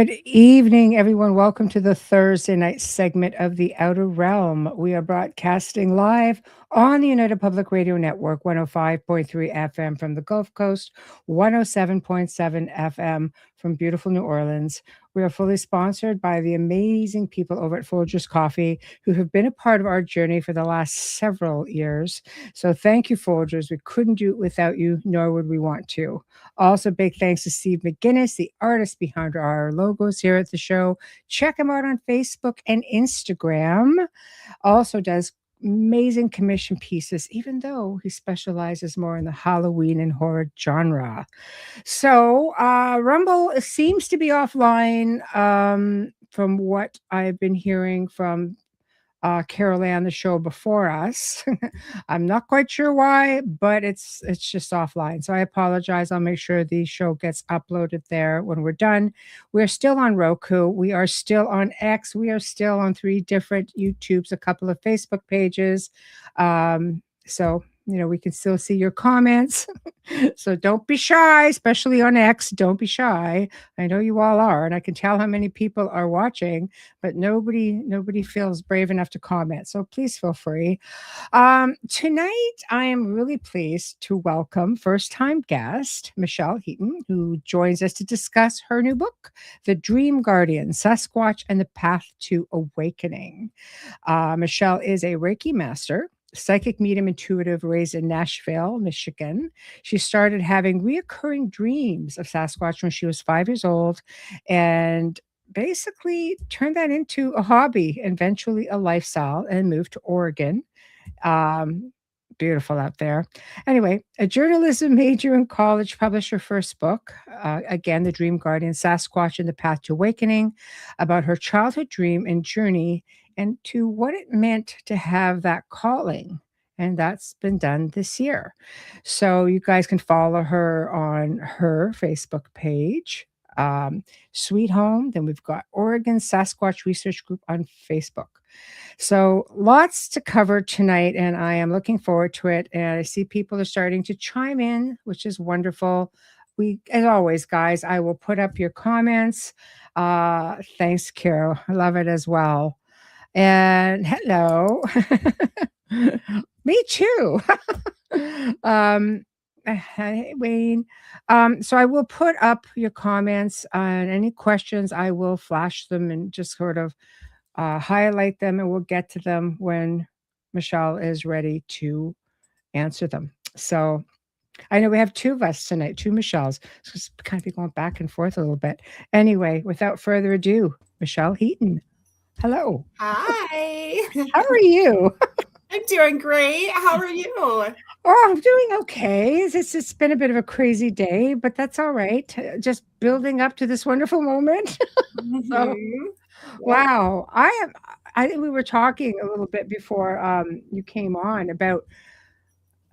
Good evening, everyone. Welcome to the Thursday night segment of The Outer Realm. We are broadcasting live on the United Public Radio Network, 105.3 FM from the Gulf Coast, 107.7 FM from beautiful New Orleans. We are fully sponsored by the amazing people over at Folgers Coffee who have been a part of our journey for the last several years. So thank you, Folgers. We couldn't do it without you, nor would we want to. Also, big thanks to Steve McGinnis, the artist behind our logos here at the show. Check him out on Facebook and Instagram. Also does amazing commission pieces, even though he specializes more in the Halloween and horror genre. So, Rumble seems to be offline from what I've been hearing from Carol Ann, the show before us. I'm not quite sure why, but it's just offline. So I apologize. I'll make sure the show gets uploaded there when we're done. We're still on Roku. We are still on X. We are still on 3 different YouTubes, a couple of Facebook pages. So we can still see your comments. So don't be shy, especially on X. Don't be shy. I know you all are, and I can tell how many people are watching, but nobody feels brave enough to comment. So please feel free. Tonight, I am really pleased to welcome first-time guest Michelle Heaton, who joins us to discuss her new book, The Dream Guardian: Sasquatch and The Path to Awakening. Michelle is a Reiki Master, psychic medium intuitive, raised in Nashville, Michigan. She started having reoccurring dreams of Sasquatch when she was 5 years old and basically turned that into a hobby, eventually a lifestyle, and moved to Oregon. Beautiful out there. Anyway, a journalism major in college, published her first book, again, The Dream Guardian: Sasquatch and The Path to Awakening, about her childhood dream and journey and to what it meant to have that calling. And that's been done this year. So you guys can follow her on her Facebook page, Sweet Home. Then we've got Oregon Sasquatch Research Group on Facebook. So lots to cover tonight, and I am looking forward to it. And I see people are starting to chime in, which is wonderful. As always, guys, I will put up your comments. Thanks, Carol. I love it as well. And hello. Me too. Hey, Wayne. So I will put up your comments and any questions. I will flash them and just sort of highlight them, and we'll get to them when Michelle is ready to answer them. So I know we have 2 of us tonight, 2 Michelles. So it's kind of be going back and forth a little bit. Anyway, without further ado, Michelle Heaton. Hello. Hi. How are you? I'm doing great. How are you? Oh, I'm doing okay. It's been a bit of a crazy day, but that's all right. Just building up to this wonderful moment. So, wow. I think we were talking a little bit before you came on about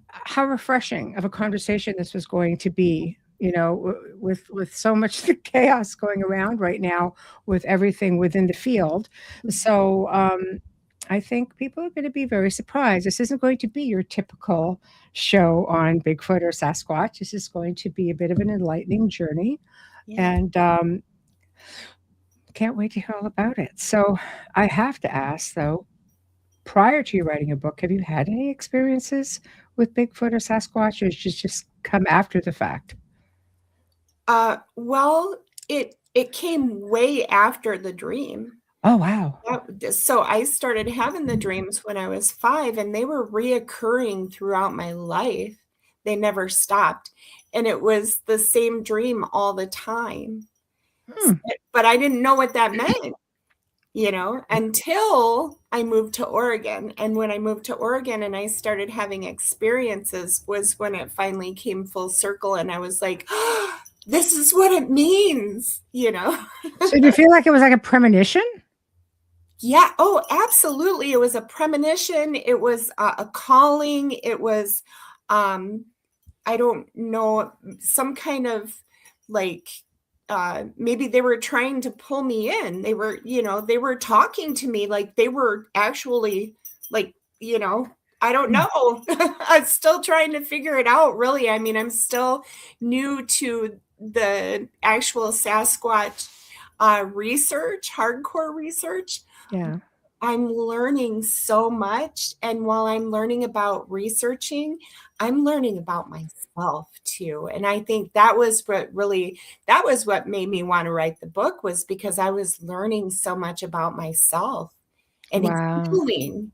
how refreshing of a conversation this was going to be, with so much chaos going around right now with everything within the field. So I think people are going to be very surprised. This isn't going to be your typical show on Bigfoot or Sasquatch. This is going to be a bit of an enlightening journey. Yeah. And can't wait to hear all about it. So I have to ask, though, prior to you writing a book, have you had any experiences with Bigfoot or Sasquatch, or it's just come after the fact? Well, it came way after the dream. Oh, wow. So I started having the dreams when I was 5, and they were reoccurring throughout my life. They never stopped. And it was the same dream all the time. But I didn't know what that meant, until I moved to Oregon. And when I moved to Oregon and I started having experiences was when it finally came full circle. And I was like, oh, this is what it means, So do you feel like it was like a premonition? Yeah. Oh, absolutely. It was a premonition. It was a calling. It was, I don't know, some kind of like, maybe they were trying to pull me in. They were talking to me like they were actually like, I don't know. I'm still trying to figure it out, really. I mean, I'm still new to the actual Sasquatch research, hardcore research. Yeah. I'm learning so much. And while I'm learning about researching, I'm learning about myself too. And I think that was what made me want to write the book, was because I was learning so much about myself and Wow. healing,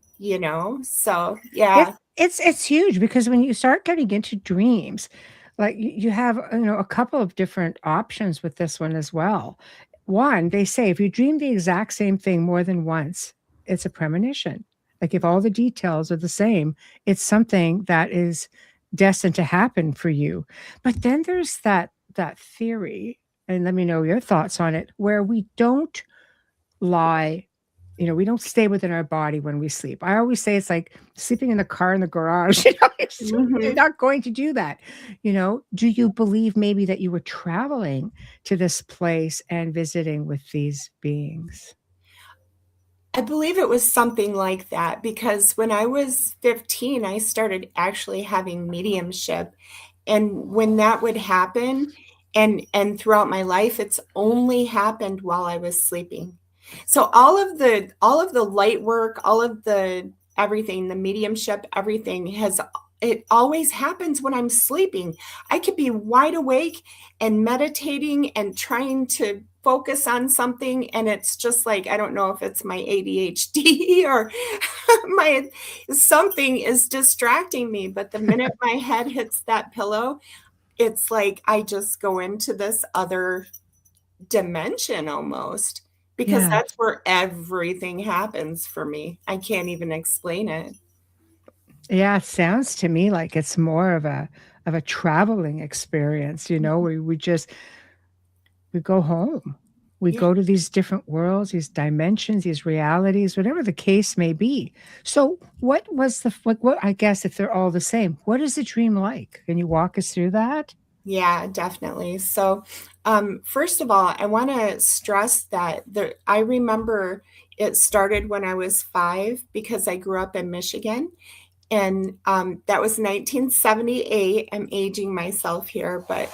So It, yeah. it's huge because when you start getting into dreams, like you have, a couple of different options with this one as well. One, they say if you dream the exact same thing more than once, it's a premonition. Like if all the details are the same, it's something that is destined to happen for you. But then there's that theory, and let me know your thoughts on it, where we don't lie. We don't stay within our body when we sleep. I always say it's like sleeping in the car in the garage. You're Mhm. not going to do that. Do you believe maybe that you were traveling to this place and visiting with these beings? I believe it was something like that, because when I was 15, I started actually having mediumship. And when that would happen, and throughout my life, it's only happened while I was sleeping. So all of the light work, all of the everything, the mediumship, everything it always happens when I'm sleeping. I could be wide awake and meditating and trying to focus on something, and it's just like, I don't know if it's my ADHD or my something is distracting me, but the minute my head hits that pillow, it's like I just go into this other dimension almost, because Yeah. that's where everything happens for me. I can't even explain it. Yeah, it sounds to me like it's more of a traveling experience, where we go home. We Yeah. go to these different worlds, these dimensions, these realities, whatever the case may be. So, what was what, I guess if they're all the same, what is the dream like? Can you walk us through that? Yeah, definitely. So, first of all, I want to stress that I remember it started when I was 5, because I grew up in Michigan, and that was 1978. I'm aging myself here, but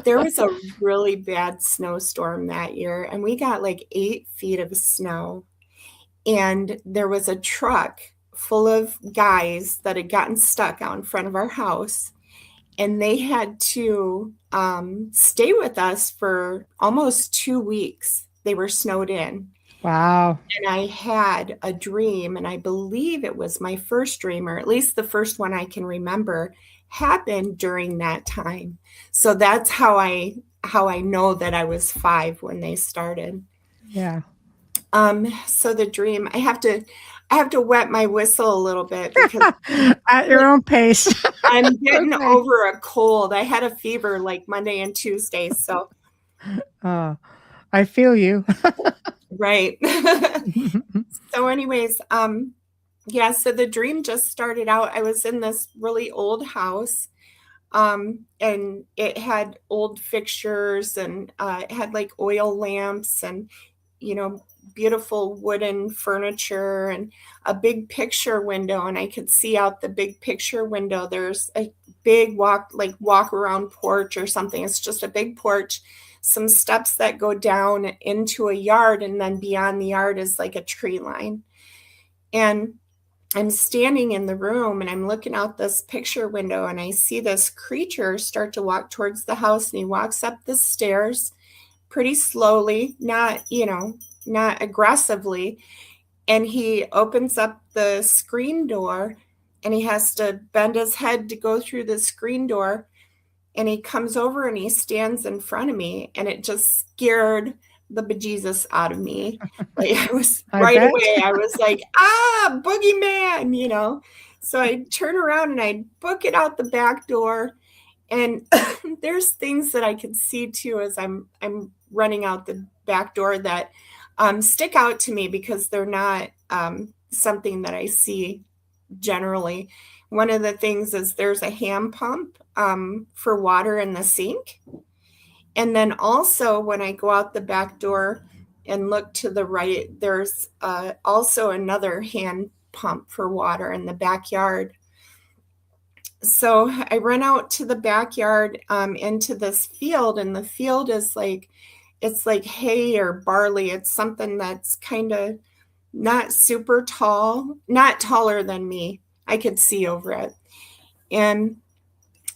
there was a really bad snowstorm that year, and we got like 8 feet of snow. And there was a truck full of guys that had gotten stuck out in front of our house, and they had to stay with us for almost 2 weeks. They were snowed in. Wow. And I had a dream, and I believe it was my first dream, or at least the first one I can remember, happened during that time. So that's how I know that I was 5 when they started. Yeah. So the dream, I have to wet my whistle a little bit, because At your own pace. I'm getting Okay. over a cold. I had a fever like Monday and Tuesday. So, Oh, I feel you. right. So, anyways, yeah, so the dream just started out. I was in this really old house, and it had old fixtures, and it had like oil lamps, and you know, beautiful wooden furniture, and a big picture window, and I could see out the big picture window. There's a big walk around porch or something. It's just a big porch, some steps that go down into a yard, and then beyond the yard is like a tree line. And I'm standing in the room, and I'm looking out this picture window, and I see this creature start to walk towards the house, and he walks up the stairs pretty slowly, not aggressively. And he opens up the screen door, and he has to bend his head to go through the screen door. And he comes over and he stands in front of me, and it just scared the bejesus out of me. Like, I was I right bet. away, I was like, boogeyman. So I turn around and I book it out the back door. And there's things that I can see too as I'm running out the back door that stick out to me, because they're not something that I see generally. One of the things is there's a hand pump for water in the sink. And then also, when I go out the back door and look to the right, there's also another hand pump for water in the backyard. So I run out to the backyard into this field, and the field is like, it's like hay or barley. It's something that's kind of not super tall, not taller than me. I could see over it. And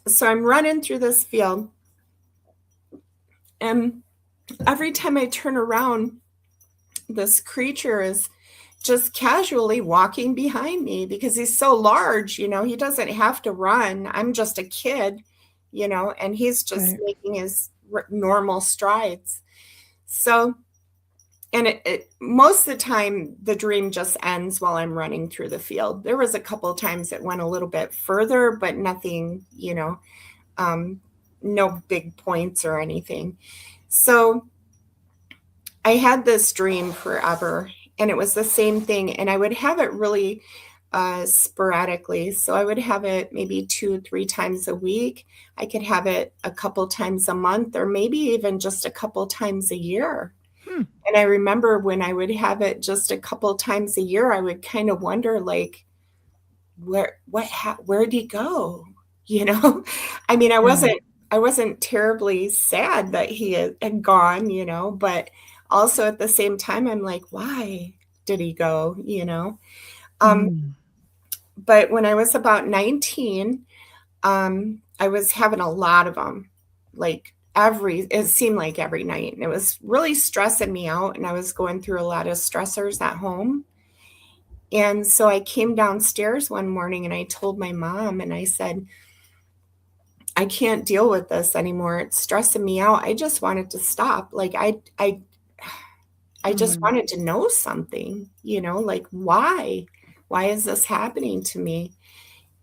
so I'm running through this field, and every time I turn around, this creature is just casually walking behind me because he's so large, he doesn't have to run. I'm just a kid, and he's just making his normal strides. So, and most of the time the dream just ends while I'm running through the field. There was a couple of times it went a little bit further, but nothing, no big points or anything. So I had this dream forever, and it was the same thing. And I would have it really sporadically. So I would have it maybe 2-3 times a week. I could have it a couple times a month, or maybe even just a couple times a year. And I remember when I would have it just a couple times a year, I would kind of wonder, like, where'd he go? I mean, I wasn't terribly sad that he had gone, but also at the same time, I'm like, why did he go? But when I was about 19, I was having a lot of them, like it seemed like every night. And it was really stressing me out. And I was going through a lot of stressors at home. And so I came downstairs one morning and I told my mom, and I said, I can't deal with this anymore. It's stressing me out. I just wanted to stop. Like I just wanted to know something, like why is this happening to me?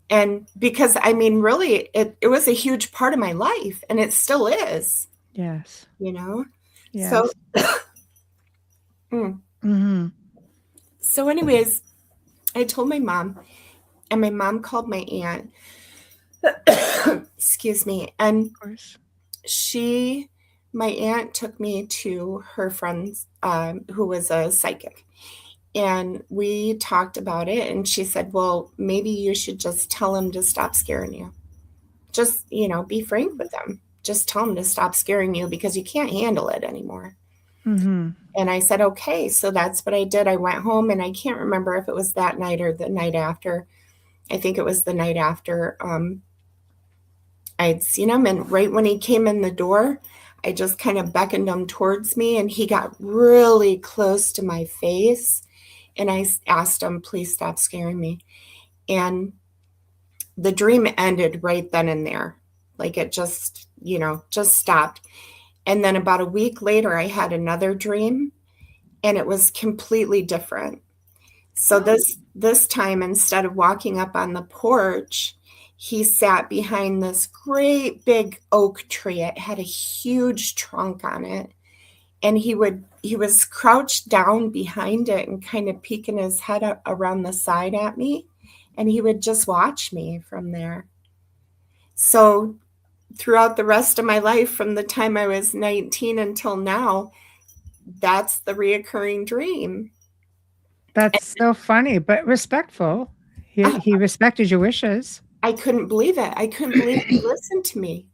And because, I mean, really, it was a huge part of my life, and it still is. Yes. Yes. So, so anyways, I told my mom, and my mom called my aunt. Excuse me. And of course. My aunt took me to her friend's, who was a psychic. And we talked about it, and she said, well, maybe you should just tell him to stop scaring you. Just, be frank with him. Just tell him to stop scaring you because you can't handle it anymore. And I said, okay. So that's what I did. I went home, and I can't remember if it was that night or the night after. I think it was the night after. I had seen him, and right when he came in the door, I just kind of beckoned him towards me, and he got really close to my face. And I asked him, please stop scaring me. And the dream ended right then and there. Like it just, just stopped. And then about a week later, I had another dream, and it was completely different. So this time, instead of walking up on the porch, he sat behind this great big oak tree. It had a huge trunk on it. And he was crouched down behind it and kind of peeking his head around the side at me. And he would just watch me from there. So throughout the rest of my life, from the time I was 19 until now, that's the reoccurring dream. That's so funny, but respectful. He respected your wishes. I couldn't believe it. I couldn't believe he listened to me.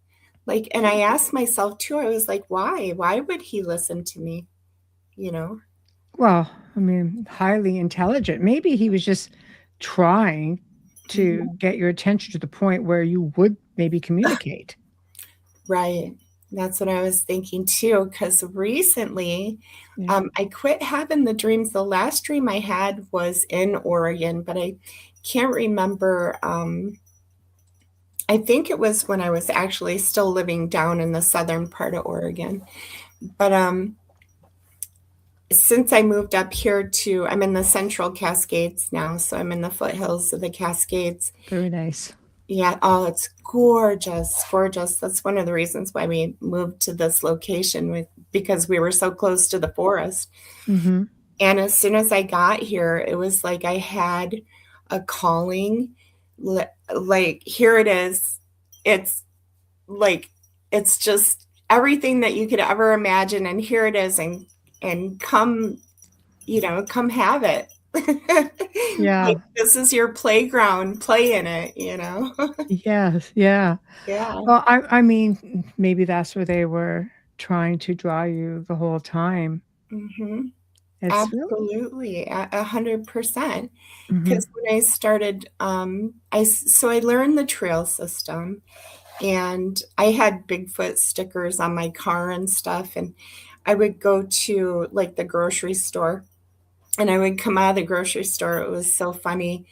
Like, and I asked myself too, I was like, why? Why would he listen to me? Well, I mean, highly intelligent. Maybe he was just trying to get your attention to the point where you would maybe communicate. Right. That's what I was thinking too, because recently I quit having the dreams. The last dream I had was in Oregon, but I can't remember. I think it was when I was actually still living down in the southern part of Oregon. But since I moved up here I'm in the Central Cascades now, so I'm in the foothills of the Cascades. Very nice. Yeah. Oh, it's gorgeous, gorgeous. That's one of the reasons why we moved to this location, because we were so close to the forest. And as soon as I got here, it was like I had a calling. Like, here it is. It's like, it's just everything that you could ever imagine. And here it is. And come have it. Yeah. Like, this is your playground, play in it, Yes. Yeah. Yeah. Well, I mean, maybe that's where they were trying to draw you the whole time. Mm-hmm. It's really. Absolutely, 100%. Mhm. Because when I started, I learned the trail system, and I had Bigfoot stickers on my car and stuff, and I would go to like the grocery store, and I would come out of the grocery store. It was so funny.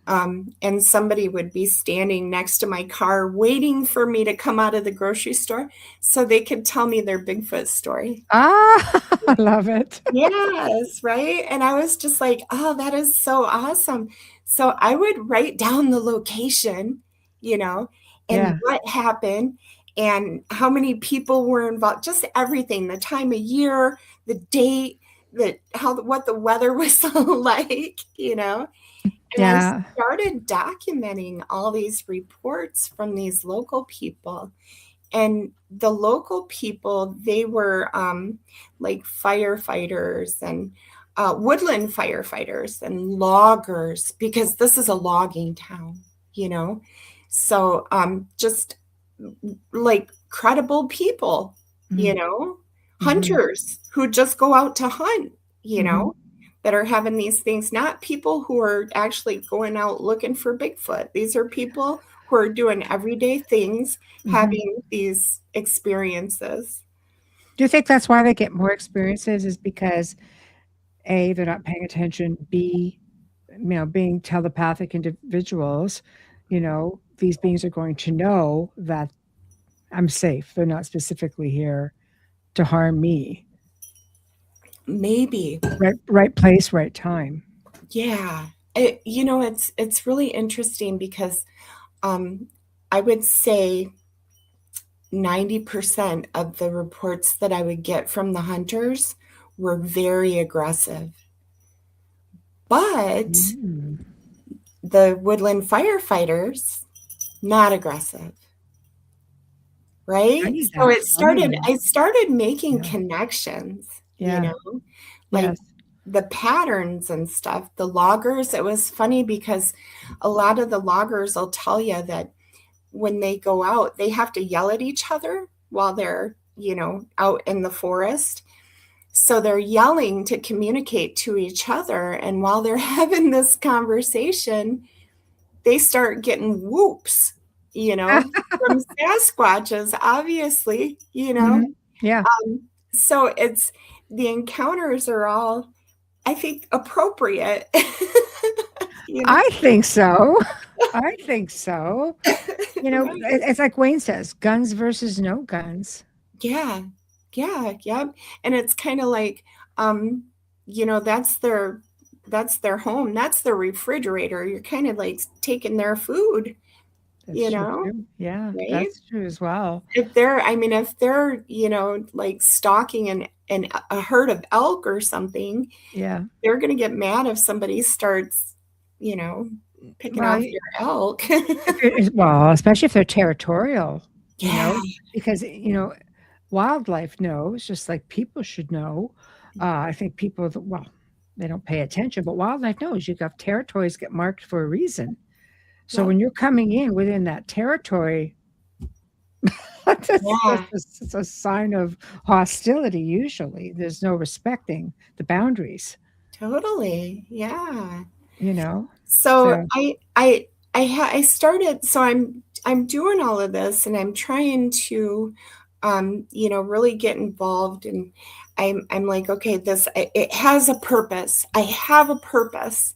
And somebody would be standing next to my car waiting for me to come out of the grocery store so they could tell me their Bigfoot story. Ah, I love it. Yes, right? And I was just like, "Oh, that is so awesome." So I would write down the location, you know, and Yeah. what happened and how many people were involved, just everything, the time of year, the date, what the weather was like, you know. And I Yeah. started documenting all these reports from these local people. And the local people, they were like firefighters and woodland firefighters and loggers, because this is a logging town, you know. So just like credible people, you Mm. know, Mhm. hunters who just go out to hunt, you Mhm. know, that are having these things, not people who are actually going out looking for Bigfoot. These are people who are doing everyday things, Mhm. having these experiences. Do you think that's why they get more experiences is because A, they're not paying attention, B, being telepathic individuals, these beings are going to know that I'm safe. They're not specifically here to harm me. Maybe. Right place, right time. Yeah. It's really interesting because um, I would say 90% of the reports that I would get from the hunters were very aggressive. But Mm. the woodland firefighters, not aggressive, right? Funny So that. Funny. I started making Yeah. connections, Yeah. like Yes. the patterns and stuff. The loggers, it was funny because a lot of the loggers will tell you that when they go out, they have to yell at each other while they're, out in the forest. So they're yelling to communicate to each other. And while they're having this conversation, they start getting whoops, from Sasquatches, obviously, Mhm. Yeah. So the encounters are all, I think, appropriate. you know? I think so. I think so. Right. It's like Wayne says, guns versus no guns. Yeah. Yeah. Yeah. And it's kind of like, um, that's their home. That's their refrigerator. You're kind of like taking their food, That's true right? too. Yeah, that's true as well. If they're, like stalking a herd of elk or something, Yeah. they're going to get mad if somebody starts, you know, picking Well, off their elk. well, especially if they're territorial, you Yeah. know, because wildlife knows, just like people should know. I think people, well, they don't pay attention, but wildlife knows. You got territories get marked for a reason. So Yep. when you're coming in within that territory, Yeah. it's a sign of hostility. Usually, there's no respecting the boundaries. Totally. Yeah. You know, So so. I started, so I'm doing all of this, and I'm trying to really get involved, and I'm like, okay, it has a purpose. I have a purpose.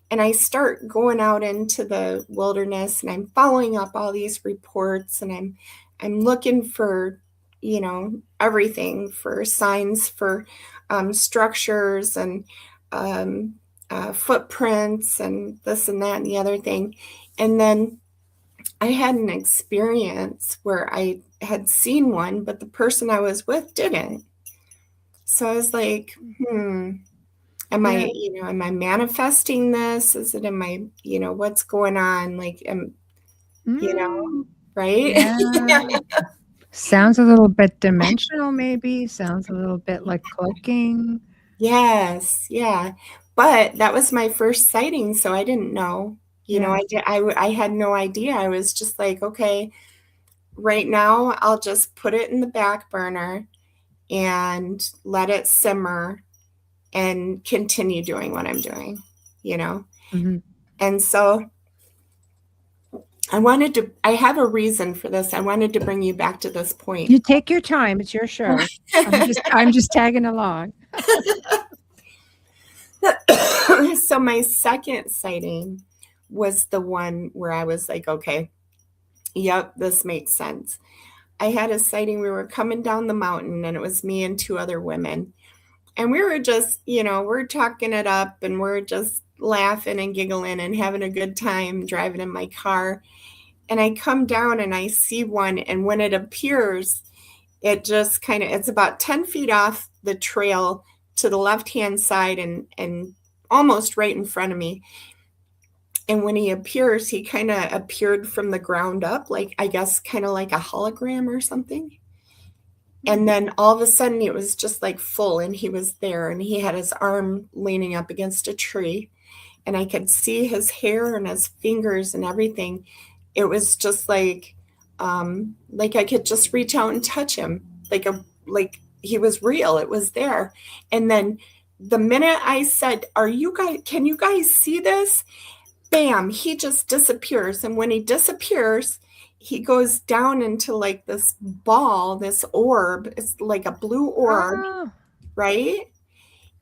And I start going out into the wilderness, and I'm following up all these reports, and I'm looking for, everything, for signs, for structures, and um, footprints, and this and that and the other thing. And then I had an experience where I had seen one, but the person I was with didn't. So I was like, Yeah. am I manifesting this? Is it, what's going on? Like, you know, Mm, right? yeah. Sounds a little bit dimensional, maybe. Sounds a little bit like cloaking. Yes, yeah. But that was my first sighting, so I didn't know. Yes. I had no idea. I was just like, okay, right now I'll just put it in the back burner, and let it simmer and continue doing what I'm doing, you know? Mm-hmm. And so I have a reason for this. I wanted to bring you back to this point. You take your time. It's your show. I'm just tagging along. So my second sighting was the one where I was like, okay, yep, this makes sense. I had a sighting. We were coming down the mountain, and it was me and two other women. And we were just, we're talking it up, and we're just laughing and giggling and having a good time driving in my car. And I come down and I see one. And when it appears, it just it's about 10 feet off the trail to the left-hand side and almost right in front of me. And when he appears, he kind of appeared from the ground up, like, I guess, kind of like a hologram or something. And then all of a sudden it was just like full, and he was there, and he had his arm leaning up against a tree, and I could see his hair and his fingers and everything. It was just like I could just reach out and touch him, like he was real. It was there. And then the minute I said, can you guys see this? Bam, he just disappears. And when he disappears, he goes down into like this ball, this orb. It's like a blue orb, right?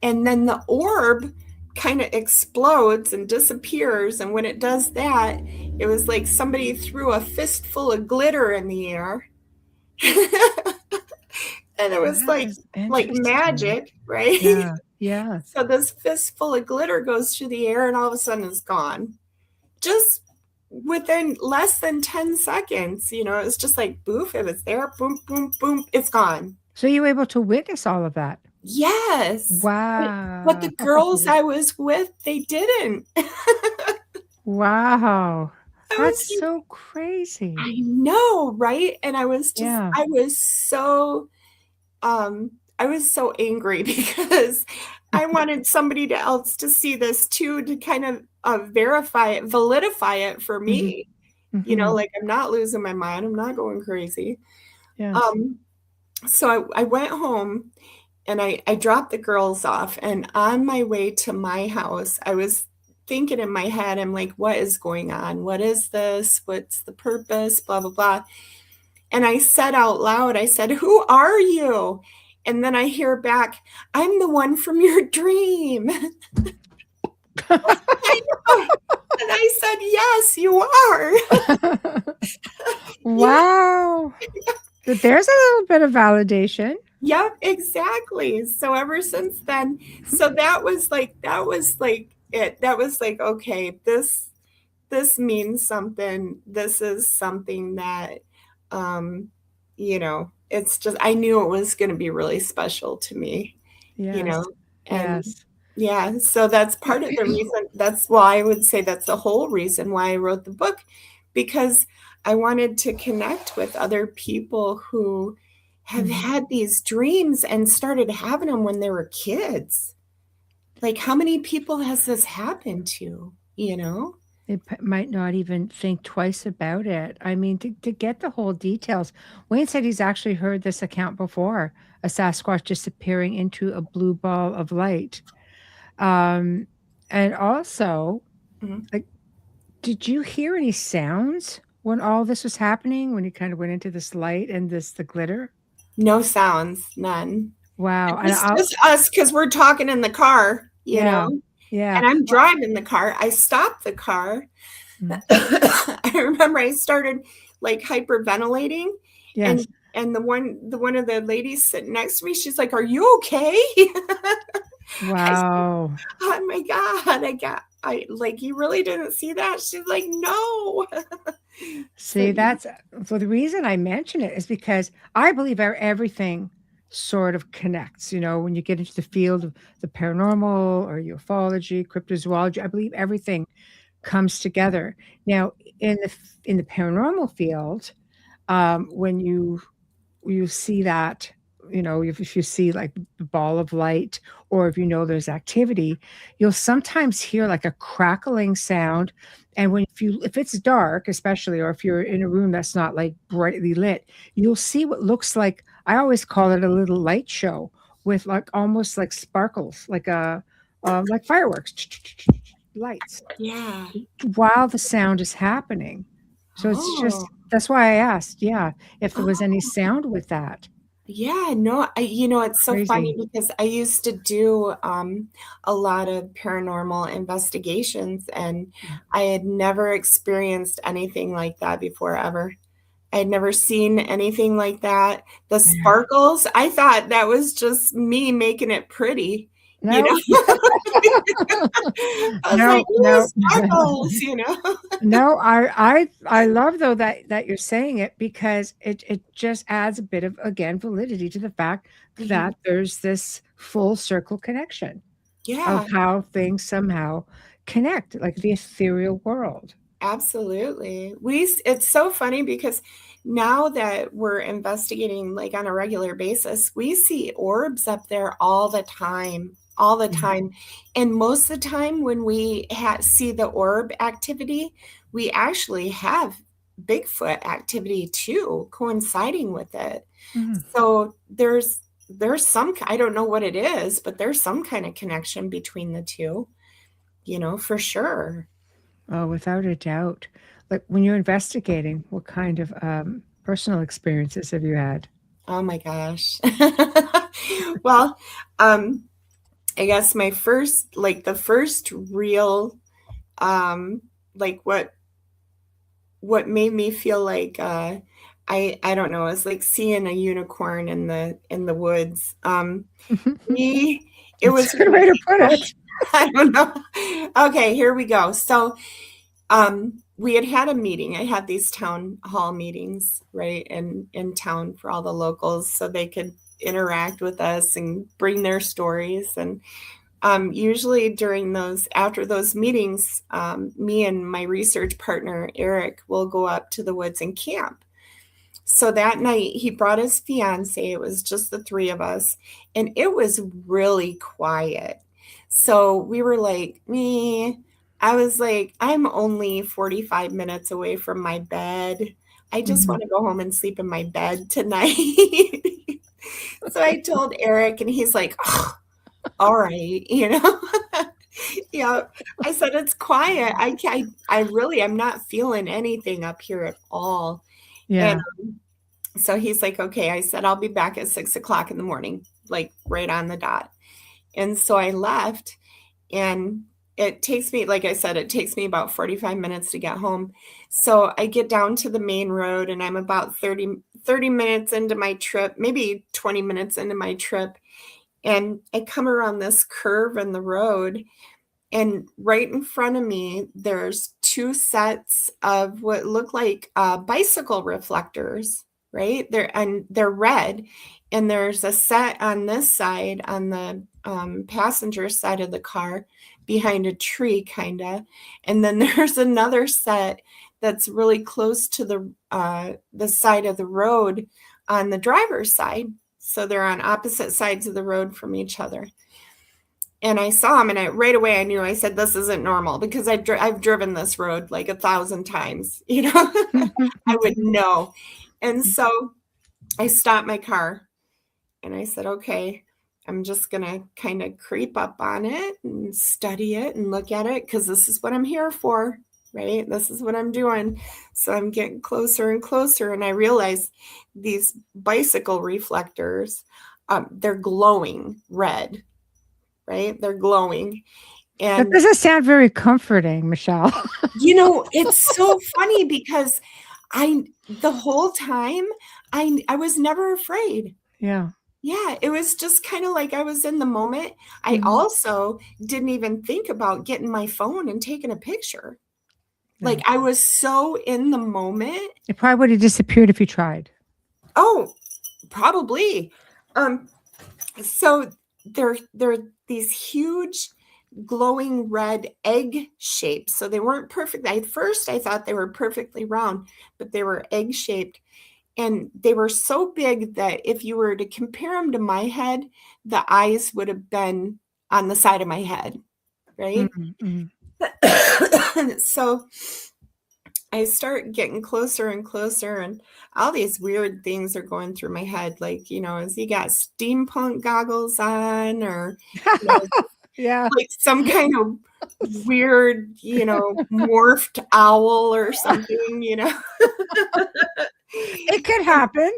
And then the orb kind of explodes and disappears. And when it does that, it was like somebody threw a fistful of glitter in the air. And it was like magic, right? Yeah. Yeah. So this fistful of glitter goes through the air, and all of a sudden it's gone. Just within less than 10 seconds, it was just like, boof, it was there, boom, boom, boom, it's gone. So you were able to witness all of that? Yes. Wow. But the girls I was with, they didn't. Wow. That's so crazy. I know, right? And I was so angry because I wanted somebody else to see this too, to kind of verify it, validify it for me. Mm-hmm. Like, I'm not losing my mind. I'm not going crazy. Yes. So I went home, and I dropped the girls off, and on my way to my house, I was thinking in my head, I'm like, what is going on? What is this? What's the purpose? Blah, blah, blah. And I said out loud, I said, who are you? And then I hear back, I'm the one from your dream. I know. And I said, yes, you are. Wow. There's a little bit of validation. Yep, exactly. So ever since then, so that was like it. That was like, okay, this means something. This is something that, it's just, I knew it was going to be really special to me, yes. And yeah, so that's part of the reason. That's why I would say that's the whole reason why I wrote the book, because I wanted to connect with other people who have had these dreams and started having them when they were kids. Like, how many people has this happened to, It might not even think twice about it. I mean, to get the whole details. Wayne said he's actually heard this account before, a Sasquatch disappearing into a blue ball of light. And also, like, did you hear any sounds when all this was happening, when you kind of went into this light and the glitter? No sounds, none. Wow. It's just us, because we're talking in the car, you know? Yeah. And I'm driving the car. I stopped the car. I remember I started like hyperventilating. Yes. And the one of the ladies sitting next to me, she's like, are you okay? Wow. Said, oh my God. I like, you really didn't see that? She's like, no. See, the reason I mention it is because I believe everything sort of connects, when you get into the field of the paranormal or ufology, cryptozoology. I believe everything comes together. Now, in the paranormal field, when you see that, if you see like the ball of light, or if there's activity, you'll sometimes hear like a crackling sound. And if it's dark, especially, or if you're in a room that's not like brightly lit, you'll see what looks like I always call it a little light show with like almost like sparkles, like fireworks, lights, Yeah. while the sound is happening. So it's Oh. just that's why I asked, yeah, if there was any Oh. sound with that. Yeah, no, it's so funny Crazy. because I used to do a lot of paranormal investigations, and Mm. I had never experienced anything like that before ever. I had never seen anything like that. The Yeah. sparkles, I thought that was just me making it pretty, you know? No. I was like, No, "Ooh, no. sparkles," you know? No, I love though that you're saying it because it just adds a bit of, again, validity to the fact Mhm. that there's this full circle connection of Yeah. how things somehow connect, like the ethereal world. Absolutely. It's so funny because now that we're investigating like on a regular basis, we see orbs up there all the Mm, time. And most of the time when we see the orb activity, we actually have Bigfoot activity too, coinciding with it. mhm. So there's I don't know what it is, but there's some kind of connection between the two, for sure. Oh, without a doubt. Like when you're investigating, what kind of personal experiences have you had? Oh my gosh. Well, um, I guess the first real, um, like what made me feel like, I don't know, it's like seeing a unicorn in the woods. We it That's was a good way to put it. I don't know. Okay, here we go. So, we had a meeting. I had these town hall meetings, right, in town for all the locals so they could interact with us and bring their stories. And usually after those meetings, me and my research partner, Eric, will go up to the woods and camp. So that night he brought his fiance. It was just the three of us, and it was really quiet. So we were like, me. I was like, I'm only 45 minutes away from my bed. I just Mhm. want to go home and sleep in my bed tonight. So I told Eric, and he's like, oh, all right. Yeah. I said, it's quiet. I'm not feeling anything up here at all. And Yeah. so he's like, okay. I said, I'll be back at 6 o'clock in the morning, like right on the dot. And so I left, and it takes me, like I said, it takes me about 45 minutes to get home. So I get down to the main road, and I'm about 30 minutes into my trip, maybe 20 minutes into my trip. And I come around this curve in the road, and right in front of me, there's two sets of what look like bicycle reflectors, right? They're red, and there's a set on this side, on the passenger side of the car, behind a tree, kind of, and then there's another set that's really close to the side of the road on the driver's side. So they're on opposite sides of the road from each other. And I saw him, and right away I knew. I said, this isn't normal, because I've driven this road like 1,000 times, I would know. And so I stopped my car, and I said, okay, I'm just going to kind of creep up on it and study it and look at it, because this is what I'm here for, right? This is what I'm doing. So I'm getting closer and closer, and I realize these bicycle reflectors, they're glowing red, right? They're glowing. That And, doesn't sound very comforting, Michelle. it's so funny because the whole time, I was never afraid. Yeah. Yeah, it was just kind of like I was in the moment. I Mhm. also didn't even think about getting my phone and taking a picture. Like Yeah. I was so in the moment. It probably would have disappeared if you tried. Oh, probably. Um, so they're these huge glowing red egg shapes. So they weren't perfect. At first I thought they were perfectly round, but they were egg shaped. And they were so big that if you were to compare them to my head, the eyes would have been on the side of my head, right? Mhm, mhm. So I start getting closer and closer, and all these weird things are going through my head. Like, has he got steampunk goggles on, or, you know, Yeah. like some kind of weird, morphed owl or something. It could happen.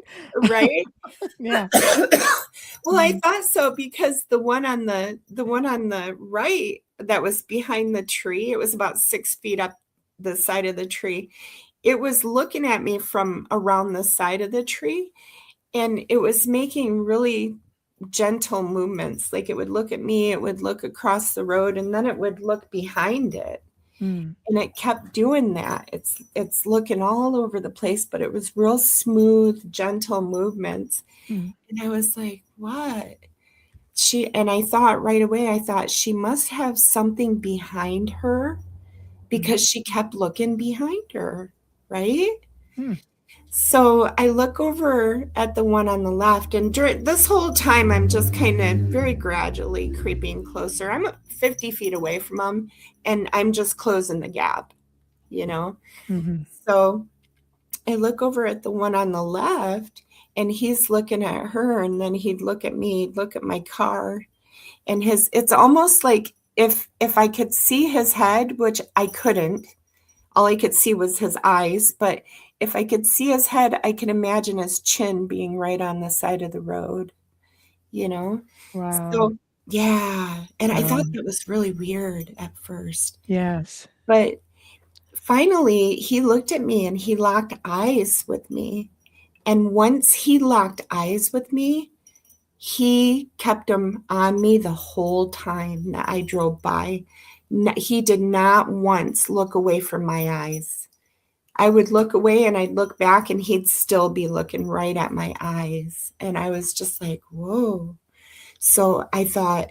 Right? Yeah. Well, I thought so, because the one on the right that was behind the tree, it was about 6 feet up the side of the tree. It was looking at me from around the side of the tree, and it was making really gentle movements. Like, it would look at me, it would look across the road, and then it would look behind it. Mm. And it kept doing that. It's looking all over the place, but it was real smooth, gentle movements. Mm. And I was like, what? And I thought right away, she must have something behind her, because she kept looking behind her, right? Mm. So I look over at the one on the left, and during this whole time, I'm just kind of very gradually creeping closer. I'm 50 feet away from him, and I'm just closing the gap, you know? Mm-hmm. So I look over at the one on the left, and he's looking at her, and then he'd look at me, look at my car, and it's almost like if I could see his head, which I couldn't. All I could see was his eyes, but if I could see his head, I could imagine his chin being right on the side of the road, you know? Wow. So, yeah, and I thought Wow. that was really weird at first. Yes. But finally, he looked at me and he locked eyes with me. And once he locked eyes with me, he kept them on me the whole time that I drove by. He did not once look away from my eyes. I would look away and I'd look back, and he'd still be looking right at my eyes. And I was just like, whoa. So I thought,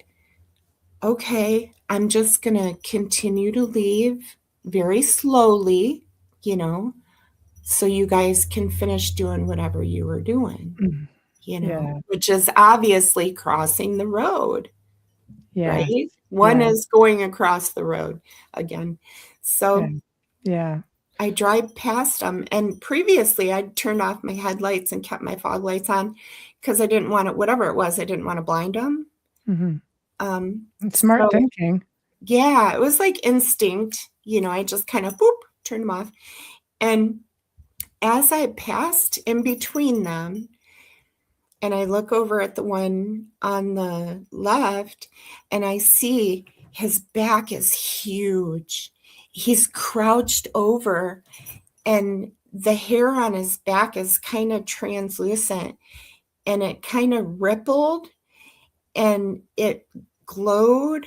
okay, I'm just going to continue to leave very slowly, so you guys can finish doing whatever you were doing, Mm. Yeah. which is obviously crossing the road, Yeah. right? One Yeah. is going across the road again. Yeah. So Yeah. I drive past them, and previously I'd turned off my headlights and kept my fog lights on, because I didn't want to, whatever it was, I didn't want to blind them. Mm-hmm. Smart So thinking. yeah, it was like instinct, I just kind of boop, turned them off. And as I passed in between them, and I look over at the one on the left, and I see his back is huge. He's crouched over, and the hair on his back is kind of translucent, and it kind of rippled, and it glowed,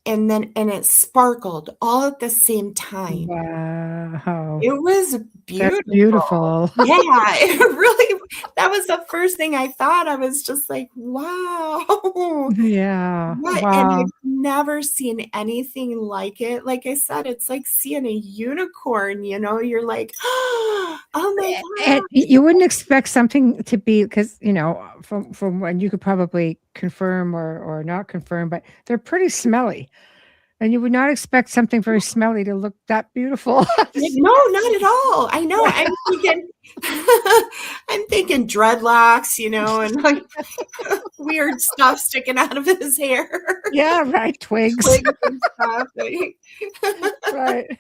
and it sparkled all at the same time. Wow. It was That's beautiful. beautiful. Yeah, it really, that was the first thing I thought. I was just like, wow. Yeah. What? And Wow. I've never seen anything like it. Like I said, it's like seeing a unicorn, you're like, oh my And God. you wouldn't expect something to be, because from when you could probably confirm or not confirm, but they're pretty smelly, and you would not expect something very smelly to look that beautiful. No, not at all. I know. I'm thinking, I'm thinking dreadlocks, and like weird stuff sticking out of his hair, Yeah, right. Twigs. twigs and stuff. Right.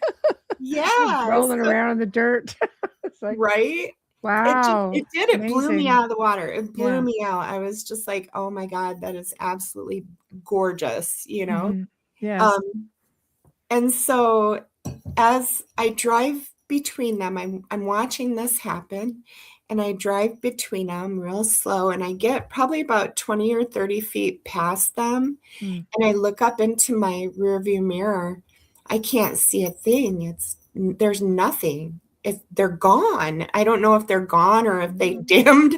Yeah. Rolling around in the dirt. It's like, Right. wow. It blew me Amazing. out of the water. It blew Yeah. me out. I was just like, oh my God, that is absolutely gorgeous. Mhm. Yes. Um, and so as I drive between them, I'm watching this happen, and I drive between them real slow, and I get probably about 20 or 30 feet past them, Mm. and I look up into my rearview mirror. I can't see a thing. There's nothing. If they're gone, I don't know if they're gone or if they dimmed,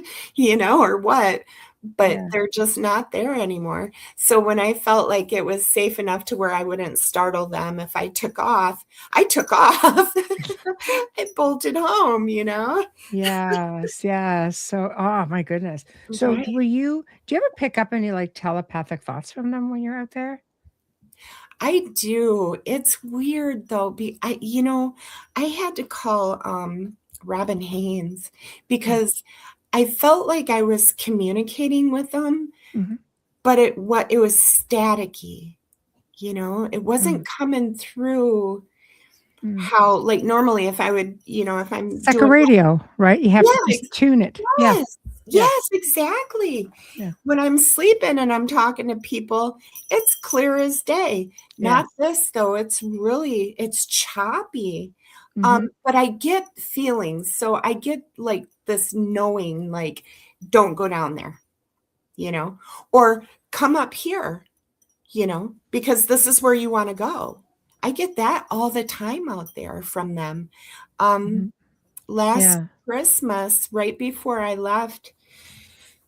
or what, but Yeah. they're just not there anymore. So when I felt like it was safe enough to where I wouldn't startle them if I took off, I took off. I bolted home. Yes, yes. So, oh my goodness. So, Right. do you ever pick up any like telepathic thoughts from them when you're out there? I do. It's weird though. I had to call Robin Haynes Yeah. because I felt like I was communicating with them, Mhm. but it was staticky. It Mm. wasn't coming through Mm. how, like, normally if I would, if I'm It's like a doing, radio, right? You have to yeah, just tune it. Yeah. yes, Yeah. yes, exactly. Yeah. When I'm sleeping and I'm talking to people, it's clear as day. Yeah. Not this though. It's choppy. Mhm. But I get feelings. So I get like this knowing, like, don't go down there, or come up here, because this is where you want to go. I get that all the time out there from them. Um, Mhm. Last Yeah. Christmas, right before I left,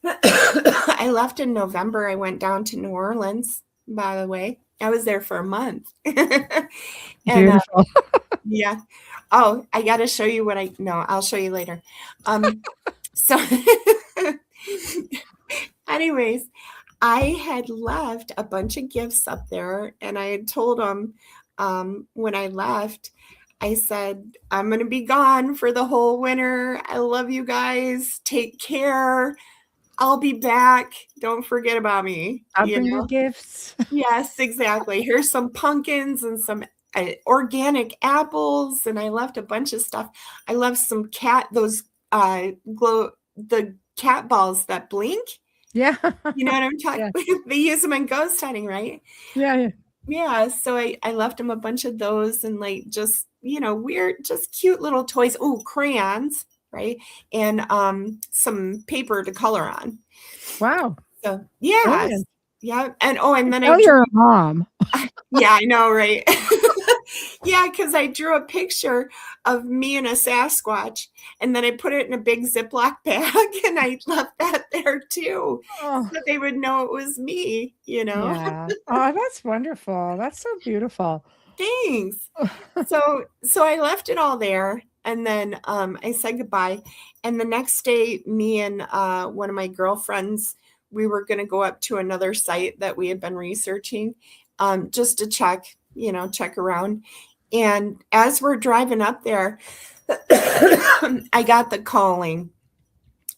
I left in November. I went down to New Orleans, by the way. I was there for a month. And Beautiful. yeah. Oh, I got to show you no, I'll show you later. So anyways, I had left a bunch of gifts up there and I had told them when I left, I said, I'm going to be gone for the whole winter. I love you guys. Take care. I'll be back. Don't forget about me, I'll bring you gifts. Yes, exactly. Here's some pumpkins and some organic apples, and I left a bunch of stuff. I left some the cat balls that blink. Yeah. You know what I'm talking Yeah. They use them in ghost hunting, right? Yeah, yeah. Yeah, so I left them a bunch of those and like just, weird, just cute little toys. Oh, crayons, right? And some paper to color on. Wow. So, yeah. Brilliant. Yeah. And then I Tell drew. your mom. Yeah, I know, right? Yeah, because I drew a picture of me and a Sasquatch, and then I put it in a big Ziploc bag, and I left that there too, Oh, so they would know it was me. yeah. Oh, that's wonderful. That's so beautiful. Thanks. So I left it all there, and then I said goodbye. And the next day, me and one of my girlfriends, we were going to go up to another site that we had been researching, just to check around. And as we're driving up there, I got the calling.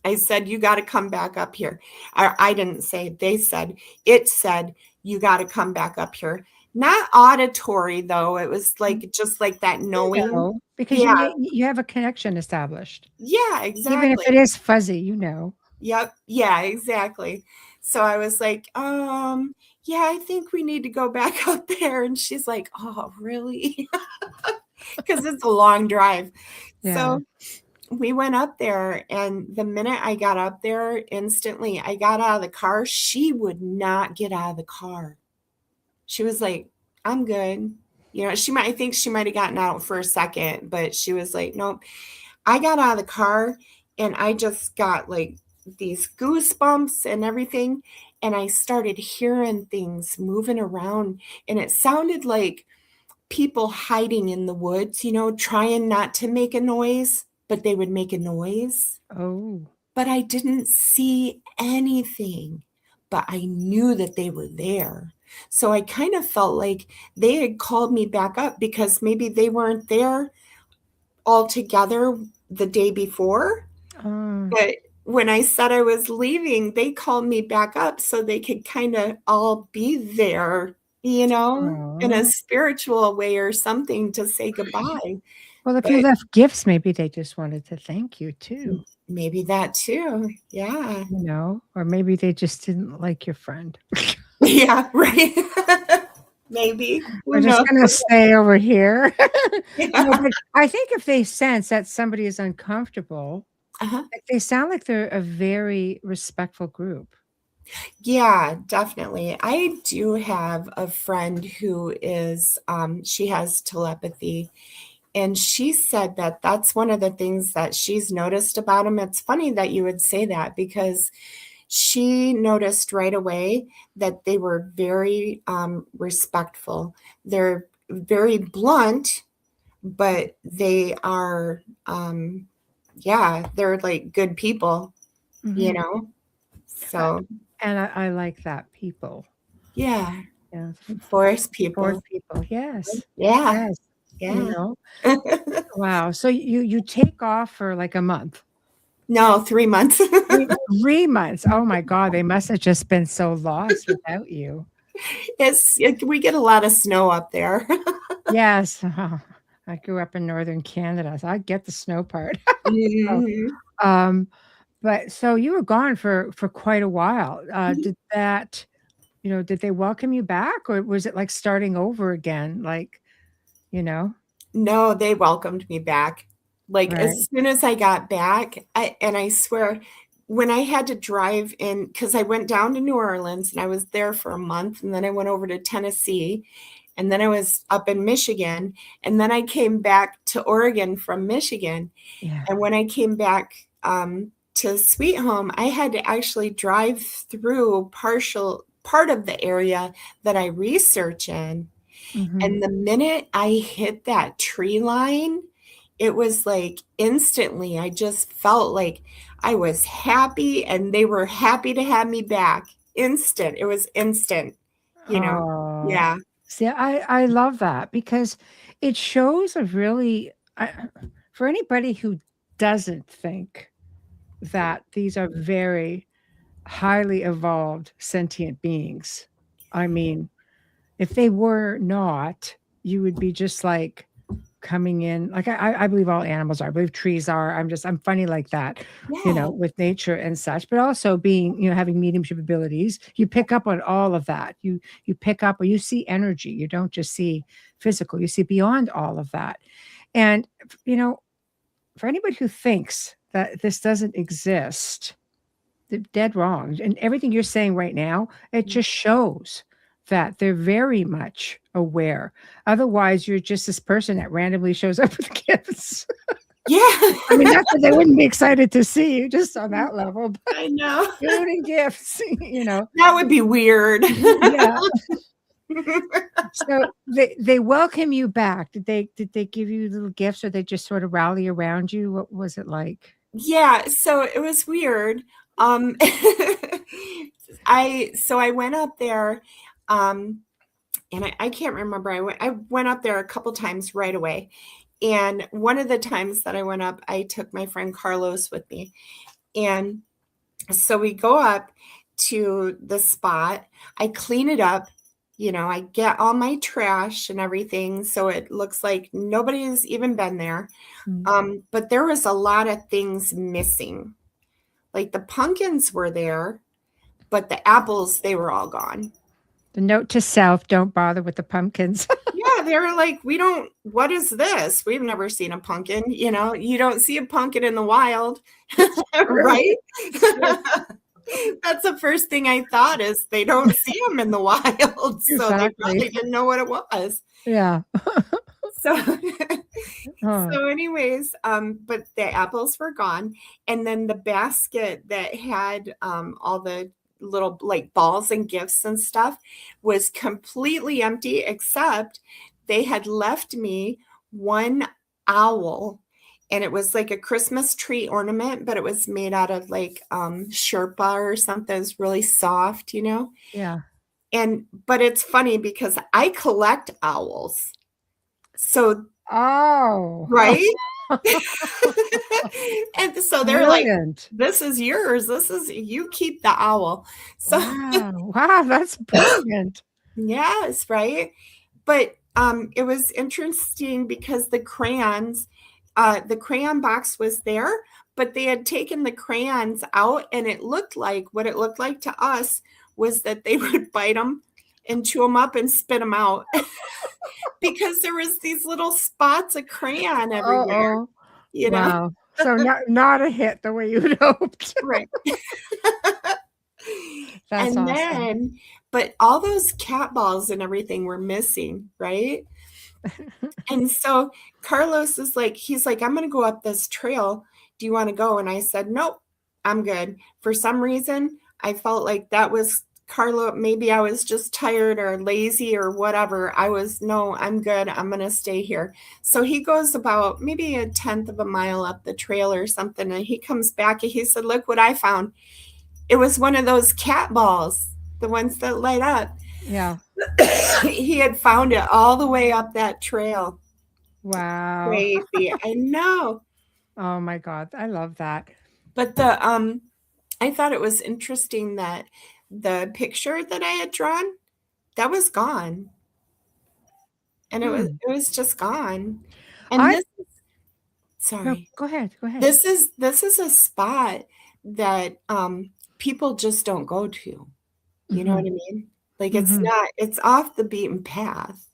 I said, you got to come back up here. I didn't say, they said, it said, you got to come back up here. Not auditory, though. It was like, just like that You knowing. know, because Yeah, you have a connection established. yeah, Even if exactly. it is fuzzy, you know. Yep. Yeah, exactly. So I was like, yeah, I think we need to go back up there. And she's like, oh, really? Because it's a long drive. Yeah. So we went up there, and the minute I got up there, instantly I got out of the car. She would not get out of the car. She was like, I'm good. I think she might have gotten out for a second, but she was like, nope. I got out of the car and I just got like these goosebumps and everything. And I started hearing things moving around, and it sounded like people hiding in the woods, trying not to make a noise, but they would make a noise. Oh. But I didn't see anything, but I knew that they were there. So I kind of felt like they had called me back up because maybe they weren't there all together the day before. Oh. But when I said I was leaving, they called me back up so they could kind of all be there, in a Oh. spiritual way or something to say goodbye. Well, if you But left gifts, maybe they just wanted to thank you too, maybe that too. Yeah. you know, or maybe they just didn't like your friend. Yeah, right. Maybe. We're Who just knows? gonna stay over here. No, Yeah. but I think if they sense that somebody is uncomfortable, Uh-huh. like, they sound like they're a very respectful group. Yeah, definitely. I do have a friend who is, she has telepathy. And she said that that's one of the things that she's noticed about them. It's funny that you would say that because she noticed right away that they were very respectful. They're very blunt, but they are, yeah, they're like good people, you Mhm. know? Uh, So, and I like that, people. yeah. Yeah. Forest people. Forest people. Yes. Yeah. Yes. You Yeah. know? Wow. So you take off for like a month. No, 3 months. 3 months. Oh my God. They must have just been so lost without you. We get a lot of snow up there. Yes. I grew up in northern Canada, so I get the snow part. So, Mhm. um, but so you were gone for quite a while. Did that, did they welcome you back, or was it like starting over again? Like, you know? No, they welcomed me back. Like, Right. as soon as I got back, I swear, when I had to drive in, because I went down to New Orleans and I was there for a month, and then I went over to Tennessee, and then I was up in Michigan, and then I came back to Oregon from Michigan. Yeah. And when I came back to Sweet Home, I had to actually drive through part of the area that I research in. Mhm. And the minute I hit that tree line, it was like instantly, I just felt like I was happy and they were happy to have me back. Instant. It was instant, you know. Oh, Yeah. see, I love that because it shows a really for anybody who doesn't think that these are very highly evolved sentient beings. I mean, if they were not, you would be just like coming in. Like I believe all animals are. I believe trees are. I'm funny like that, Yeah. with nature and such. But also being, having mediumship abilities, you pick up on all of that. You pick up, or you see energy. You don't just see physical. You see beyond all of that. And you know, for anybody who thinks that this doesn't exist, they're dead wrong. And everything you're saying right now, it just shows that they're very much aware. Otherwise, you're just this person that randomly shows up with gifts. Yeah. I mean, not that they wouldn't be excited to see you just on that level, but I know. food and gifts, you know. That would be weird. Yeah. So they welcome you back. Did they give you little gifts, or they just sort of rally around you? What was it like? Yeah, so it was weird. Um, I went up there, and I can't remember. I went up there a couple times right away. And one of the times that I went up, I took my friend Carlos with me. And so we go up to the spot. I clean it up. I get all my trash and everything. So it looks like nobody's even been there. Mm. But there was a lot of things missing. Like the pumpkins were there, but the apples, they were all gone. The note to self: don't bother with the pumpkins. Yeah, they were like, what is this? We've never seen a pumpkin. You don't see a pumpkin in the wild, True. right? It's true. That's the first thing I thought is they don't see them in the wild. So they probably Exactly. didn't know what it was. Yeah. So, Oh, so anyways, but the apples were gone. And then the basket that had all the little like balls and gifts and stuff was completely empty, except they had left me one owl. And it was like a Christmas tree ornament, but it was made out of like Sherpa or something. It's really soft. yeah. But it's funny because I collect owls. So, Oh. right? And so they're like, Brilliant. this is yours. You keep the owl. So, Wow. Wow, that's brilliant. yes, right. But it was interesting because the crayon box was there, but they had taken the crayons out, and what it looked like to us was that they would bite them and chew them up and spit them out because there was these little spots of crayon everywhere, Uh-oh. you know? Wow. So not a hit the way you'd hoped. Right. That's And awesome. then, but all those cat balls and everything were missing, right? And so Carlos he's like, I'm going to go up this trail. Do you want to go? And I said, nope, I'm good. For some reason, I felt like that was Carlo. Maybe I was just tired or lazy or whatever. No, I'm good. I'm going to stay here. So he goes about maybe a tenth of a mile up the trail or something. And he comes back and he said, look what I found. It was one of those cat balls, the ones that light up. Yeah. He had found it all the way up that trail. Wow. Crazy. I know. Oh my God. I love that. But I thought it was interesting that the picture that I had drawn, that was gone. And Hmm. it was just gone. And I this no, sorry. go ahead. Go ahead. This is a spot that people just don't go to. You know Hmm. what I mean? Like Hmm. it's off the beaten path.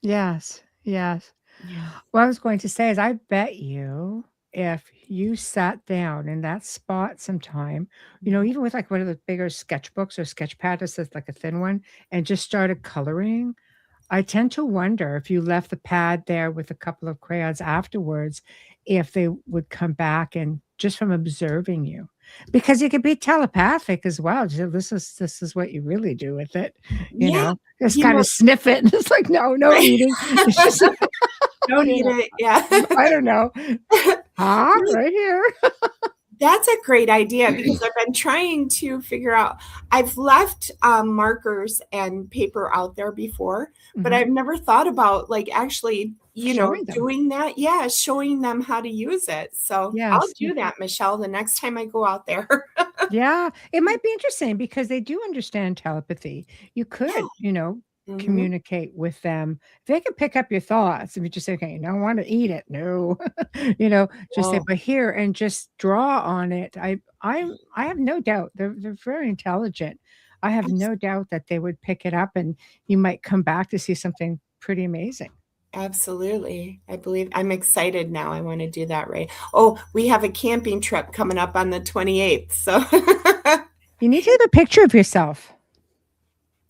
Yes. Yes. Yeah. What I was going to say is, I bet you if you sat down in that spot sometime, Mhm. even with like one of the bigger sketchbooks or sketch pad, that's like a thin one, and just started coloring, I tend to wonder if you left the pad there with a couple of crayons afterwards, if they would come back and just from observing you. Because you could be telepathic as well. Just, this is what you really do with it, Yeah. just You kind know, of sniff it. And it's like, no, no right. eating. It's just, Don't you eat know, it. Yeah. I don't know. Huh? No, Right here. that's a great idea because I've been trying to figure out. I've left markers and paper out there before, but Mhm. I've never thought about like actually, Showing them. doing that. Yeah, showing them how to use it. So I'll Yes. do that, Michelle, the next time I go out there. Yeah, it might be interesting because they do understand telepathy. You Yeah. could, Hmm. communicate with them. They can pick up your thoughts if you just say, "Okay, you don't want to eat it." No, just say, Oh, "But here," and just draw on it. I have no doubt they're very intelligent. I have abs- no doubt that they would pick it up, and you might come back to see something pretty amazing. absolutely. I believe I'm excited now. I want to do that, right? Oh, we have a camping trip coming up on the 28th. So, You need to leave a picture of yourself.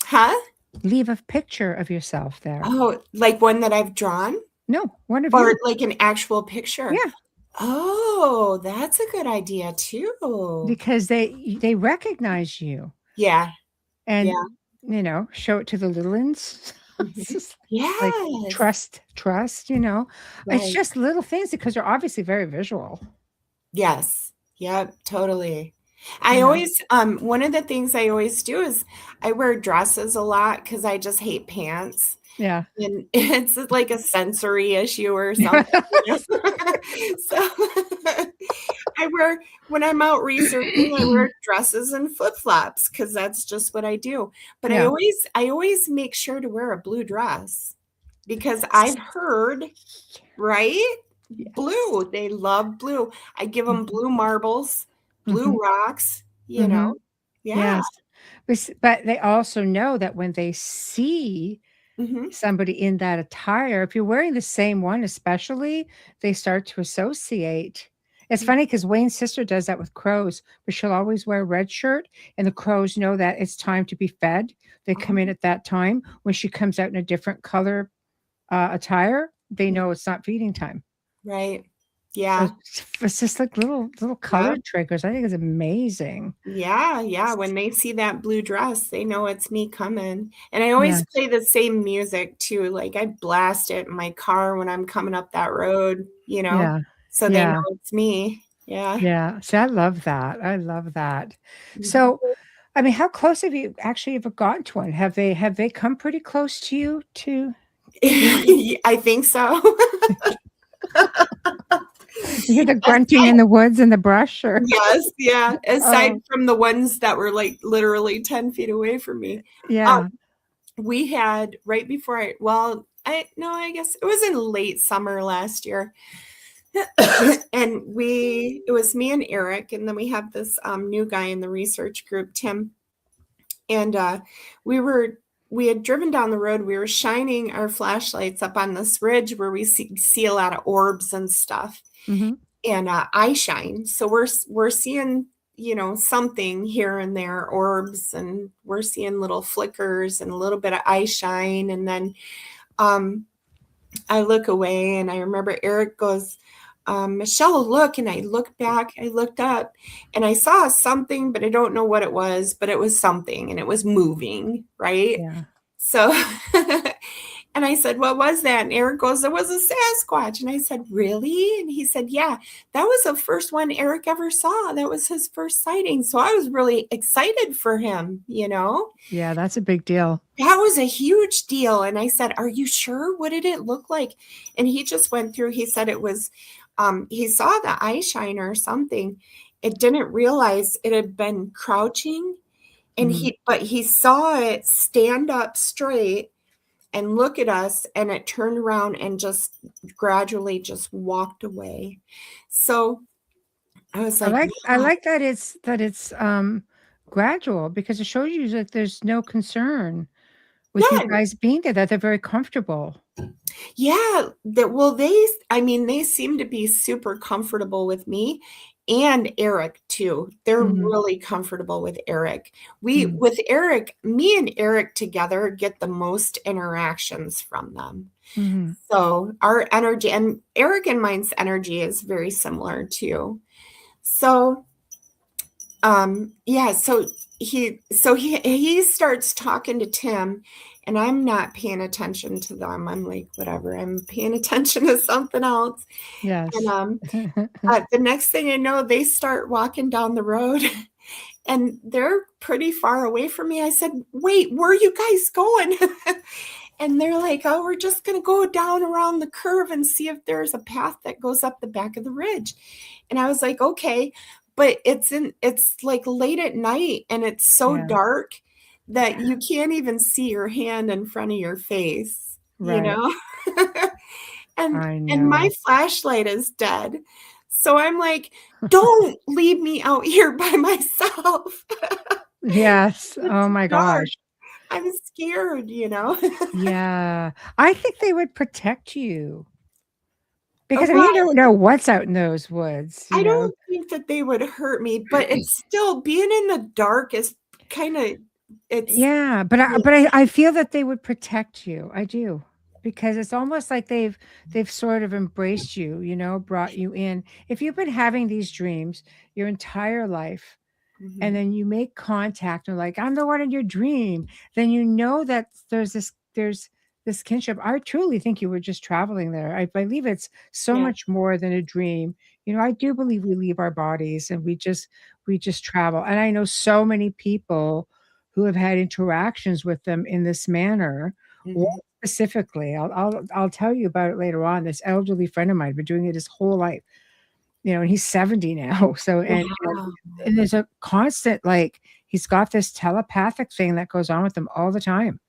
huh? Leave a picture of yourself there. Oh, like one that I've drawn No, one of or you. like an actual picture? Yeah. Oh, that's a good idea too. Because they recognize you Yeah. and, Yeah. show it to the little ones. It's Mhm. just like, Yes. trust. It's Right. just little things because they're obviously very visual, Yes. Yep, totally. you I know? always one of the things I always do is I wear dresses a lot because I just hate pants. Yeah. And it's like a sensory issue or something, So I wear when I'm out researching, I wear dresses and flip-flops because that's just what I do. But Yeah. I always make sure to wear a blue dress because I've heard, right? Yes. Blue, they love blue. I give them Mhm. blue marbles, blue Mhm. rocks, Mhm. Yeah. Yes. But they also know that when they see Mhm. somebody in that attire, if you're wearing the same one especially, they start to associate. It's funny because Wayne's sister does that with crows, but she'll always wear a red shirt, and the crows know that it's time to be fed. They come in Oh, at that time. When she comes out in a different color, attire, they yeah, know it's not feeding time. right. So Yeah. it's just like little color Yeah. triggers. I think it's amazing. Yeah, yeah, when they see that blue dress, they know it's me coming, and I always Yes. play the same music too, like, I blast it in my car when I'm coming up that road, Yeah. so they know Yeah. it's me. Yeah. Yeah. See, I love that. I love that. Mhm. So, I mean, how close have you actually ever gotten to one? Have they come pretty close to you to be I think so. you hear the grunting Aside in the woods and the brush or Yes, yeah, aside oh, from the ones that were, like, literally 10 feet away from me. Um, yeah. we had right before I no, I guess it was in late summer last year. And it was me and Eric, and then we have this new guy in the research group, Tim. And we were we had driven down the road. We were shining our flashlights up on this ridge where we see a lot of orbs and stuff. Mhm. And eye shine. So we're seeing something here and there, orbs, and we're seeing little flickers and a little bit of eye shine. And then um, I look away and I remember Eric goes, Michelle, look. And I looked back, I looked up and I saw something, but I don't know what it was, but it was something and it was moving, right? Yeah. So, And I said, what was that? And Eric goes, it was a Sasquatch. And I said, really? And he said, yeah, that was the first one Eric ever saw. That was his first sighting. So I was really excited for him, you know? Yeah, that's a big deal. That was a huge deal. And I said, are you sure? What did it look like? And he just went through, he said it was, he saw the eye shine or something. It didn't realize it had been crouching. And but he saw it stand up straight and look at us, and it turned around and just gradually just walked away. So I was like, I like that it's gradual, because it shows you that there's no concern with you yeah, guys being there, that they're very comfortable. yeah, that well, I mean, they seem to be super comfortable with me and Eric too. They're really comfortable with Eric. With Eric, me and Eric together get the most interactions from them. So our energy, and Eric and mine's energy is very similar too. So yeah, so he starts talking to Tim, and I'm not paying attention to them. I'm like, whatever, I'm paying attention to something else. Yes. And the next thing I know, they start walking down the road and they're pretty far away from me. I said, wait, where are you guys going? And they're like, oh, we're just going to go down around the curve and see if there's a path that goes up the back of the ridge. And I was like, okay, but it's like late at night, and it's so dark that you can't even see your hand in front of your face, you know? And my flashlight is dead. So I'm like, don't leave me out here by myself. Yes. Oh my Dark. gosh. I'm scared, you know? Yeah. I think they would protect you, because I mean, Well, you don't know what's out in those woods, you I know? don't think that they would hurt me, but it's still being in the dark is kind of it's Yeah, but I feel that they would protect you. I do. Because it's almost like they've sort of embraced you, you know, brought you in. If you've been having these dreams your entire life, and then you make contact and like, I'm the one in your dream, then you know that there's this kinship. I truly think you were just traveling there. I believe it's so yeah. much more than a dream. You know, I do believe we leave our bodies and we just travel. And I know so many people who have had interactions with them in this manner. One specifically, I'll tell you about it later on. This elderly friend of mine been doing it his whole life, you know, and he's 70 now. So, Wow. and there's a constant, like, he's got this telepathic thing that goes on with him all the time,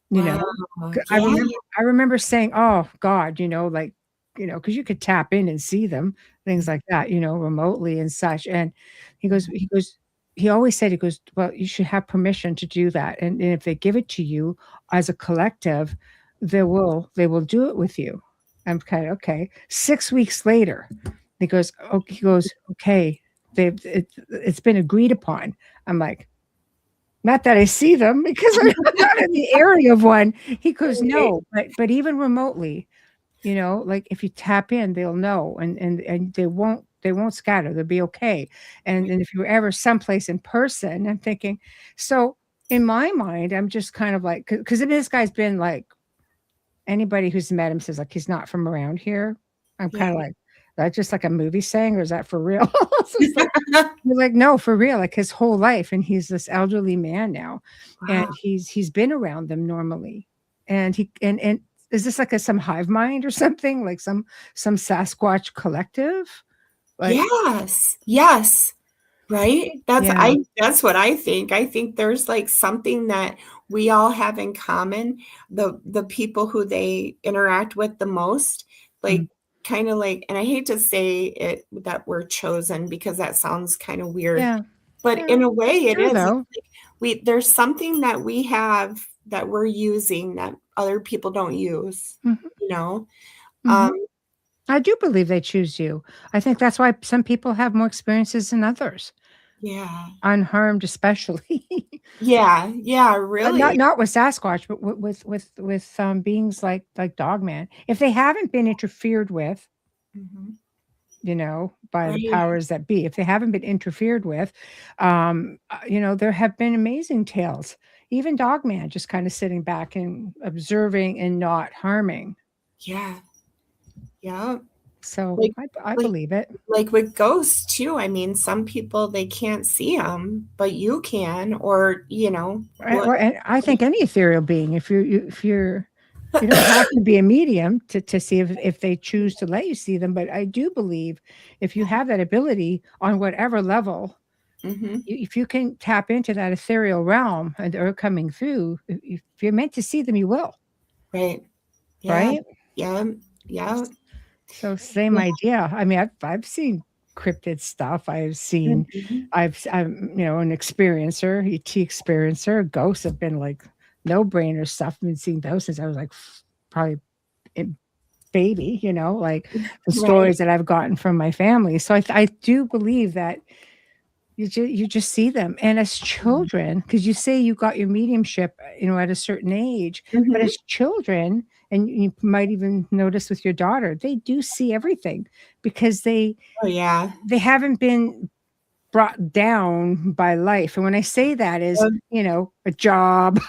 you know? Wow. I Yeah. remember saying, "Oh God," you know, like, you know, because you could tap in and see them, things like that, you know, remotely and such. And he always said, he goes, "Well, you should have permission to do that. And if they give it to you as a collective, they will do it with you." I'm kind of okay. 6 weeks later, he goes, okay, it's been agreed upon. I'm like, not that I see them, because I'm not in the area of one. He goes, no, but even remotely, you know, like if you tap in, they'll know, and they won't scatter. They'll be okay. And if you're ever someplace in person, I'm thinking, so in my mind, I'm just kind of like, because this guy's been like, anybody who's met him says like he's not from around here. I'm kind of like, that's just like a movie saying, or is that for real? So it's like, you're like, no, for real, like his whole life. And he's this elderly man now. And Wow. he's been around them normally. And and is this like some hive mind or something? Like some Sasquatch collective? Like, Yes. Yes. Right? yeah. That's what I think. I think there's like something that we all have in common. The people who they interact with the most, like kind of like, and I hate to say it that we're chosen because that sounds kind of weird, Yeah. but in a way it True is. It's though. like there's something that we have that we're using that other people don't use, you know? Mhm. I do believe they choose you. I think that's why some people have more experiences than others, Yeah. unharmed especially. Yeah. Yeah. Not Really. with Sasquatch, but with beings like Dogman. If they haven't been interfered with, Mhm. you know, by the Right. powers that be, if they haven't been interfered with, you know, there have been amazing tales. even Dogman just kind of sitting back and observing and not harming. Yeah. Yeah. So Like, I like, believe it. like with ghosts too. I mean, some people, they can't see them, but you can, or, And I think any ethereal being, if you don't have to be a medium to see if they choose to let you see them, but I do believe if you have that ability on whatever level, hmm if you can tap into that ethereal realm and they're coming through, if you're meant to see them, you will, Right. Yeah. right? Yeah. Yeah. So same Yeah. idea. I mean, I've seen cryptid stuff. Mhm. I'm an experiencer, ET experiencer. Ghosts have been like no brainer stuff. I've been seeing those since I was like probably a baby. Like the Right. stories that I've gotten from my family. So I do believe that you just see them, and as children, because you say you got your mediumship, at a certain age, but hmm as children, and you might even notice with your daughter, they do see everything because Oh, yeah. they haven't been brought down by life. And when I say that is, Yeah. a job,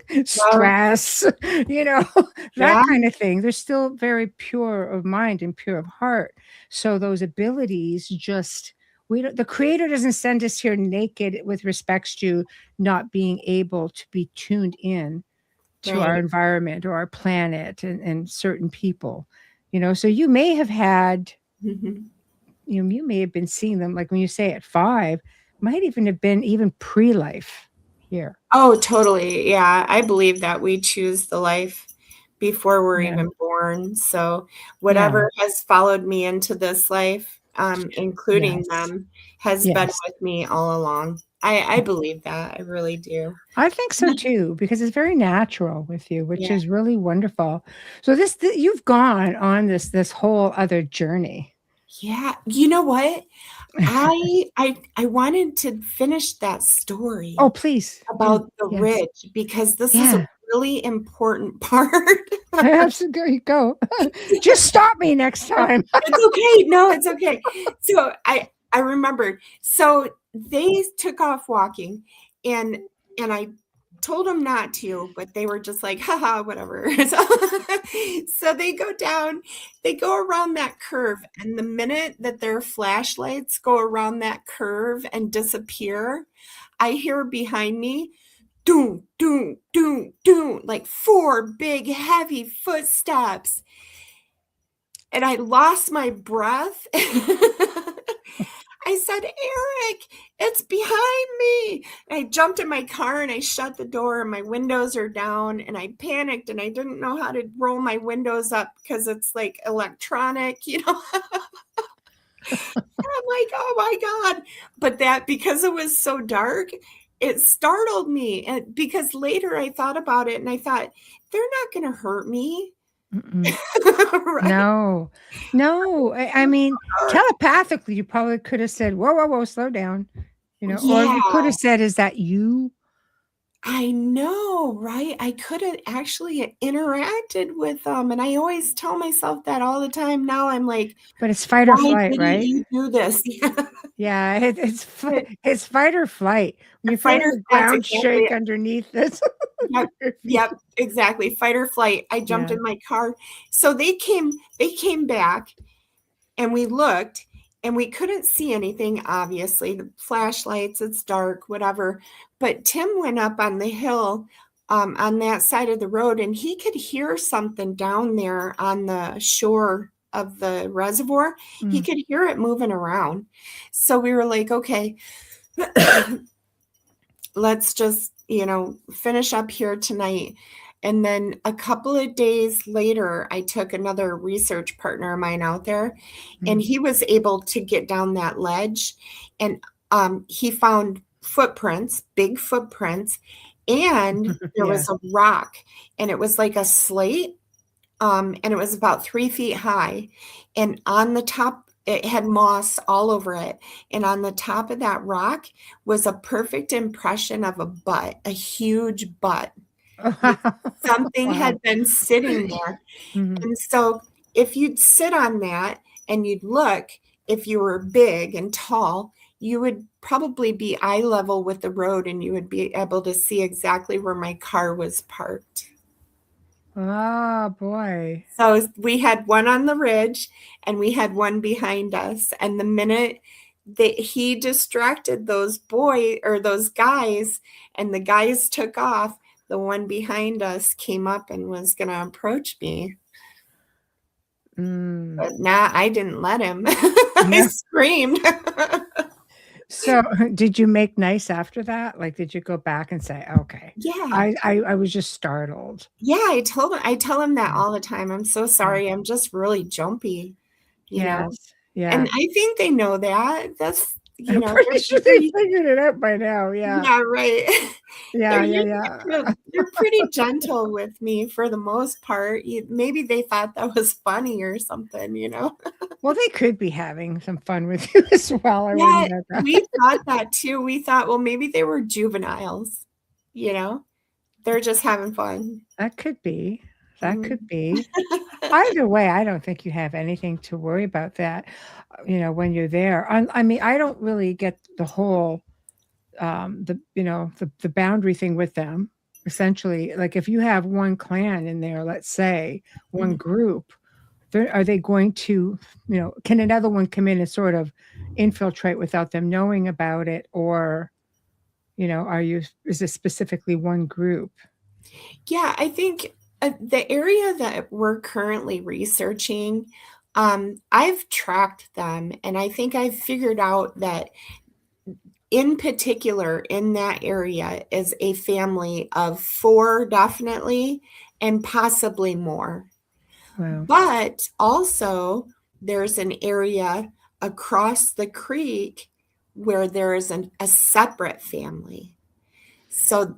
Yeah. stress, you know, that Yeah. kind of thing. They're still very pure of mind and pure of heart. So those abilities just we don't, the creator doesn't send us here naked with respects to not being able to be tuned in to our Right. environment or our planet and certain people. So you may have had hmm you may have been seeing them, like when you say at 5, might even have been even pre-life here. Oh, totally. Yeah. I believe that we choose the life before we're Yeah. even born. So Yeah. whatever has followed me into this life, including Yes. them, has been Yes. with me all along. I believe that. I really do. I think so too, because it's very natural with you, which Yeah. is really wonderful. So you've gone on this whole other journey. Yeah. You know what? I wanted to finish that Oh, story ple's do. about the Yes. ridge because this is a Yeah. really important part. Absolutely. Go. Just stop me next time. It's okay. No, it's okay. So I remembered. So they took off walking and I told them not to, but they were just like, haha, whatever. So they go down, they go around that curve, and the minute that their flashlights go around that curve and disappear, I hear behind me, doom, doom, doom, doom, like 4 big heavy footsteps. And I lost my breath. I said, Eric, it's behind me. And I jumped in my car and I shut the door and my windows are down and I panicked and I didn't know how to roll my windows up because it's like electronic. I'm like, oh my God. But because it was so dark, it startled me. And because later I thought about it and I thought, they're not going to hurt me. Mm-mm. Right. No, no. I mean, telepathically, you probably could have said, "Whoa, whoa, whoa, slow down," or Yeah. you could have said, "Is that you?" I know, right? I could have actually interacted with them, and I always tell myself that all the time. Now I'm like, But it's fight or "Why flight, didn't right? you do this?" Yeah, But it's fight or flight. When you're fight feeling or the flight's ground exactly shake it. underneath this, Yep, your feet. yep, exactly. Fight or flight. I jumped Yeah. in my car. So they came back, and we looked, and we couldn't see anything, obviously. The flashlights, it's dark, whatever. But Tim went up on the hill on that side of the road, and he could hear something down there on the shore of the reservoir. He Mm. could hear it moving around. So we were like, okay, let's just, finish up here tonight. And then a couple of days later, I took another research partner of mine out there, and Mm. he was able to get down that ledge. And he found footprints, big footprints, and there Yeah. was a rock, and it was like a slate, and it was about 3 feet high. And on the top, it had moss all over it. And on the top of that rock was a perfect impression of a butt, a huge butt. Like something Wow. had been sitting there. Mhm. And so if you'd sit on that and you'd look, if you were big and tall, you would probably be eye level with the road and you would be able to see exactly where my car was parked. Oh boy. So we had one on the ridge and we had one behind us. And the minute that he distracted those guys and the guys took off, the one behind us came up and was going to approach me. But nah, I didn't let him. I screamed. So did you make nice after that? Like, did you go back and say, okay, Yeah. I was just startled. Yeah, I tell him that all the time. I'm so sorry. I'm just really jumpy, you know. Yes. Yeah. And I think they know that. That's, you I'm know, pretty sure they figured it out by now. Yeah. yeah, right. Yeah. They're pretty gentle with me for the most part. Maybe they thought that was funny or something, you know. Well, they could be having some fun with you as well. Yeah, we thought that too. We thought, well, maybe they were juveniles, you know. They're just having fun. That could be. That could be. Either way, I don't think you have anything to worry about that, when you're there. I mean, I don't really get the whole, the boundary thing with them. Essentially, like if you have one clan in there, let's say one group, are they going to, can another one come in and sort of infiltrate without them knowing about it? Or, is it specifically one group? Yeah, I think the area that we're currently researching, I've tracked them and I think I've figured out that in particular in that area is a family of 4 definitely and possibly more. Wow. But also there's an area across the creek where there is a separate family. So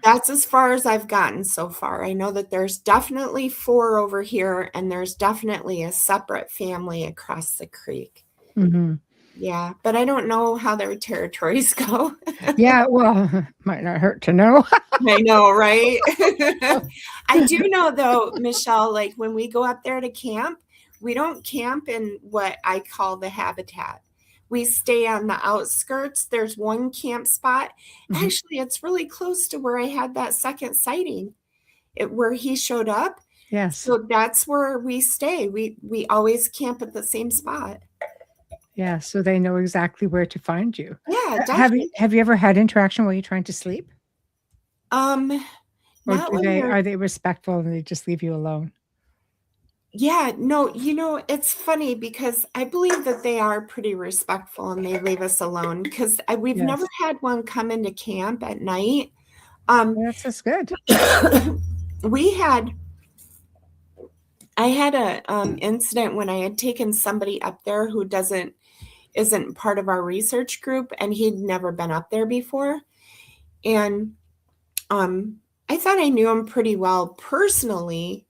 that's as far as I've gotten so far. I know that there's definitely 4 over here, and there's definitely a separate family across the creek. Yeah, but I don't know how their territories go. Yeah, well, might not hurt to know. I know, right? I do know, though, Michelle, like when we go up there to camp, we don't camp in what I call the habitat. We stay on the outskirts. There's one camp spot. Actually, it's really close to where I had that second sighting, where he showed up. Yes. So that's where we stay. We always camp at the same spot. Yeah, so they know exactly where to find you. Yeah, definitely. Have you ever had interaction while you're trying to sleep? Or are they respectful and they just leave you alone? Yeah, no, it's funny because I believe that they are pretty respectful and they leave us alone because we've never had one come into camp at night. That's good. I had a incident when I had taken somebody up there who isn't part of our research group, and he'd never been up there before. And I thought I knew him pretty well personally.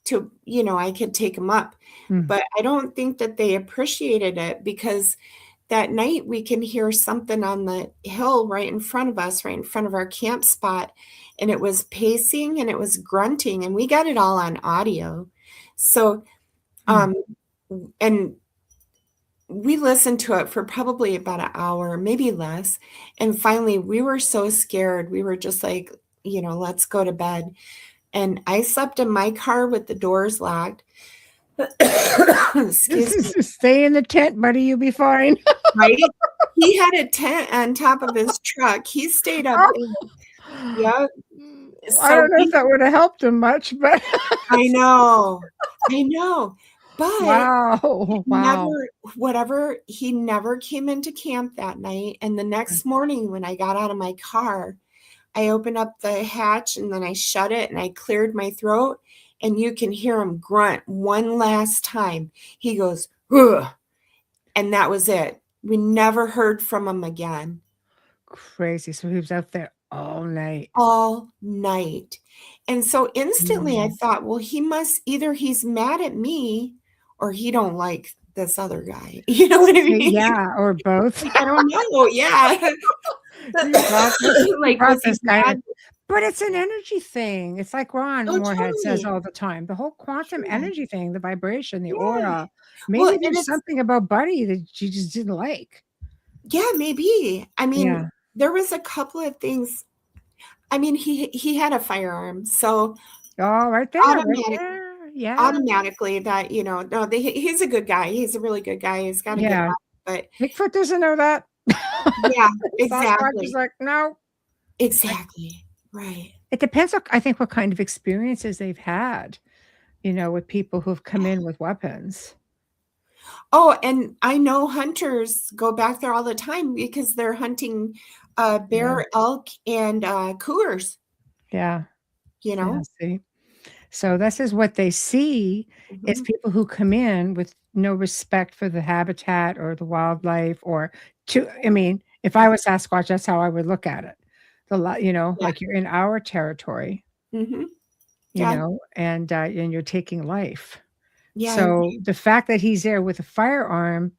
I could take them up, but I don't think that they appreciated it because that night we can hear something on the hill right in front of us, right in front of our camp spot. And it was pacing and it was grunting, and we got it all on audio. So, and we listened to it for probably about an hour, maybe less. And finally we were so scared. We were just like, let's go to bed. And I slept in my car with the doors locked. Excuse me. Stay in the tent, buddy. You'll be fine. Right? He had a tent on top of his truck. He stayed up. Yeah. I don't know if that would have helped him much, but I know. But wow. He never came into camp that night. And the next morning when I got out of my car, I opened up the hatch and then I shut it and I cleared my throat, and you can hear him grunt one last time. He goes, ugh, and that was it. We never heard from him again. Crazy. So he was out there all night. And so instantly I thought, well, he's mad at me or he don't like this other guy. You know what I mean? Yeah, or both. I don't know. Yeah. But it's an energy thing. It's like Ron Moorhead says all the time. The whole quantum energy thing, the vibration, the aura. Maybe there's something about Buddy that you just didn't like. Yeah, maybe. I mean, Yeah. there was a couple of things. I mean, he had a firearm, so Oh, right there, right automatic there. Yeah. automatically that, no, he's a good guy. He's a really good guy. He's got a good Yeah. heart, but Bigfoot doesn't know that. yeah, Sasquatch is exactly. like, no. Like, Exactly. Right. it depends on, I think, what kind of experiences they've had, with people who've come in with weapons. Oh, and I know hunters go back there all the time because they're hunting Yeah. bear, elk, and cougars, Yeah. you Yeah. know? See? So this is what they see is Mhm. people who come in with no respect for the habitat or the wildlife or I mean, if Yeah. I was Sasquatch, that's how I would look at it. Yeah. Like you're in our territory, Mhm. Yeah. and you're taking life. Yeah. So the fact that he's there with a firearm,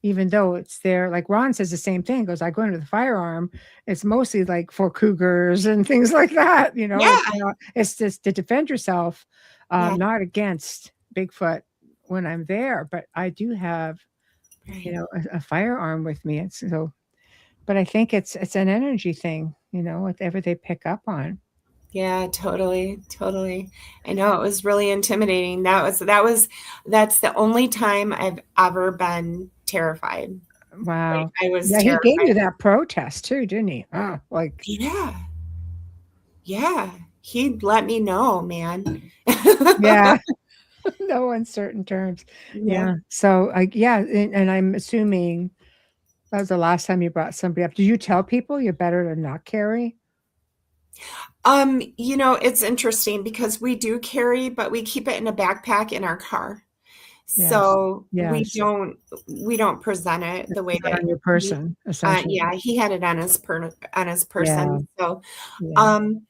even though it's there, like Ron says the same thing, goes, I go into the firearm, it's mostly like for cougars and things like that. It's Yeah. not, it's just to defend yourself, Yeah. not against Bigfoot when I'm there, but I do have, Right. a firearm with me. And so, but I think it's an energy thing, whatever they pick up on. Yeah, totally, totally. I know it was really intimidating. That's the only time I've ever been terrified. Like Wow. I was Yeah, he gave terrified. you that protest too, didn't he? Oh, like, Yeah. Yeah. He'd let me know, man. yeah. No uncertain terms. Yeah. Yeah. So, yeah, and I'm assuming that was the last time you brought somebody up. Did you tell people you're better to not carry? It's interesting because we do carry, but we keep it in a backpack in our car. Yes. So Yes. we don't present it the way Not that on your he, person, essentially. yeah, he had it on his Yeah. person. So, Yeah. um,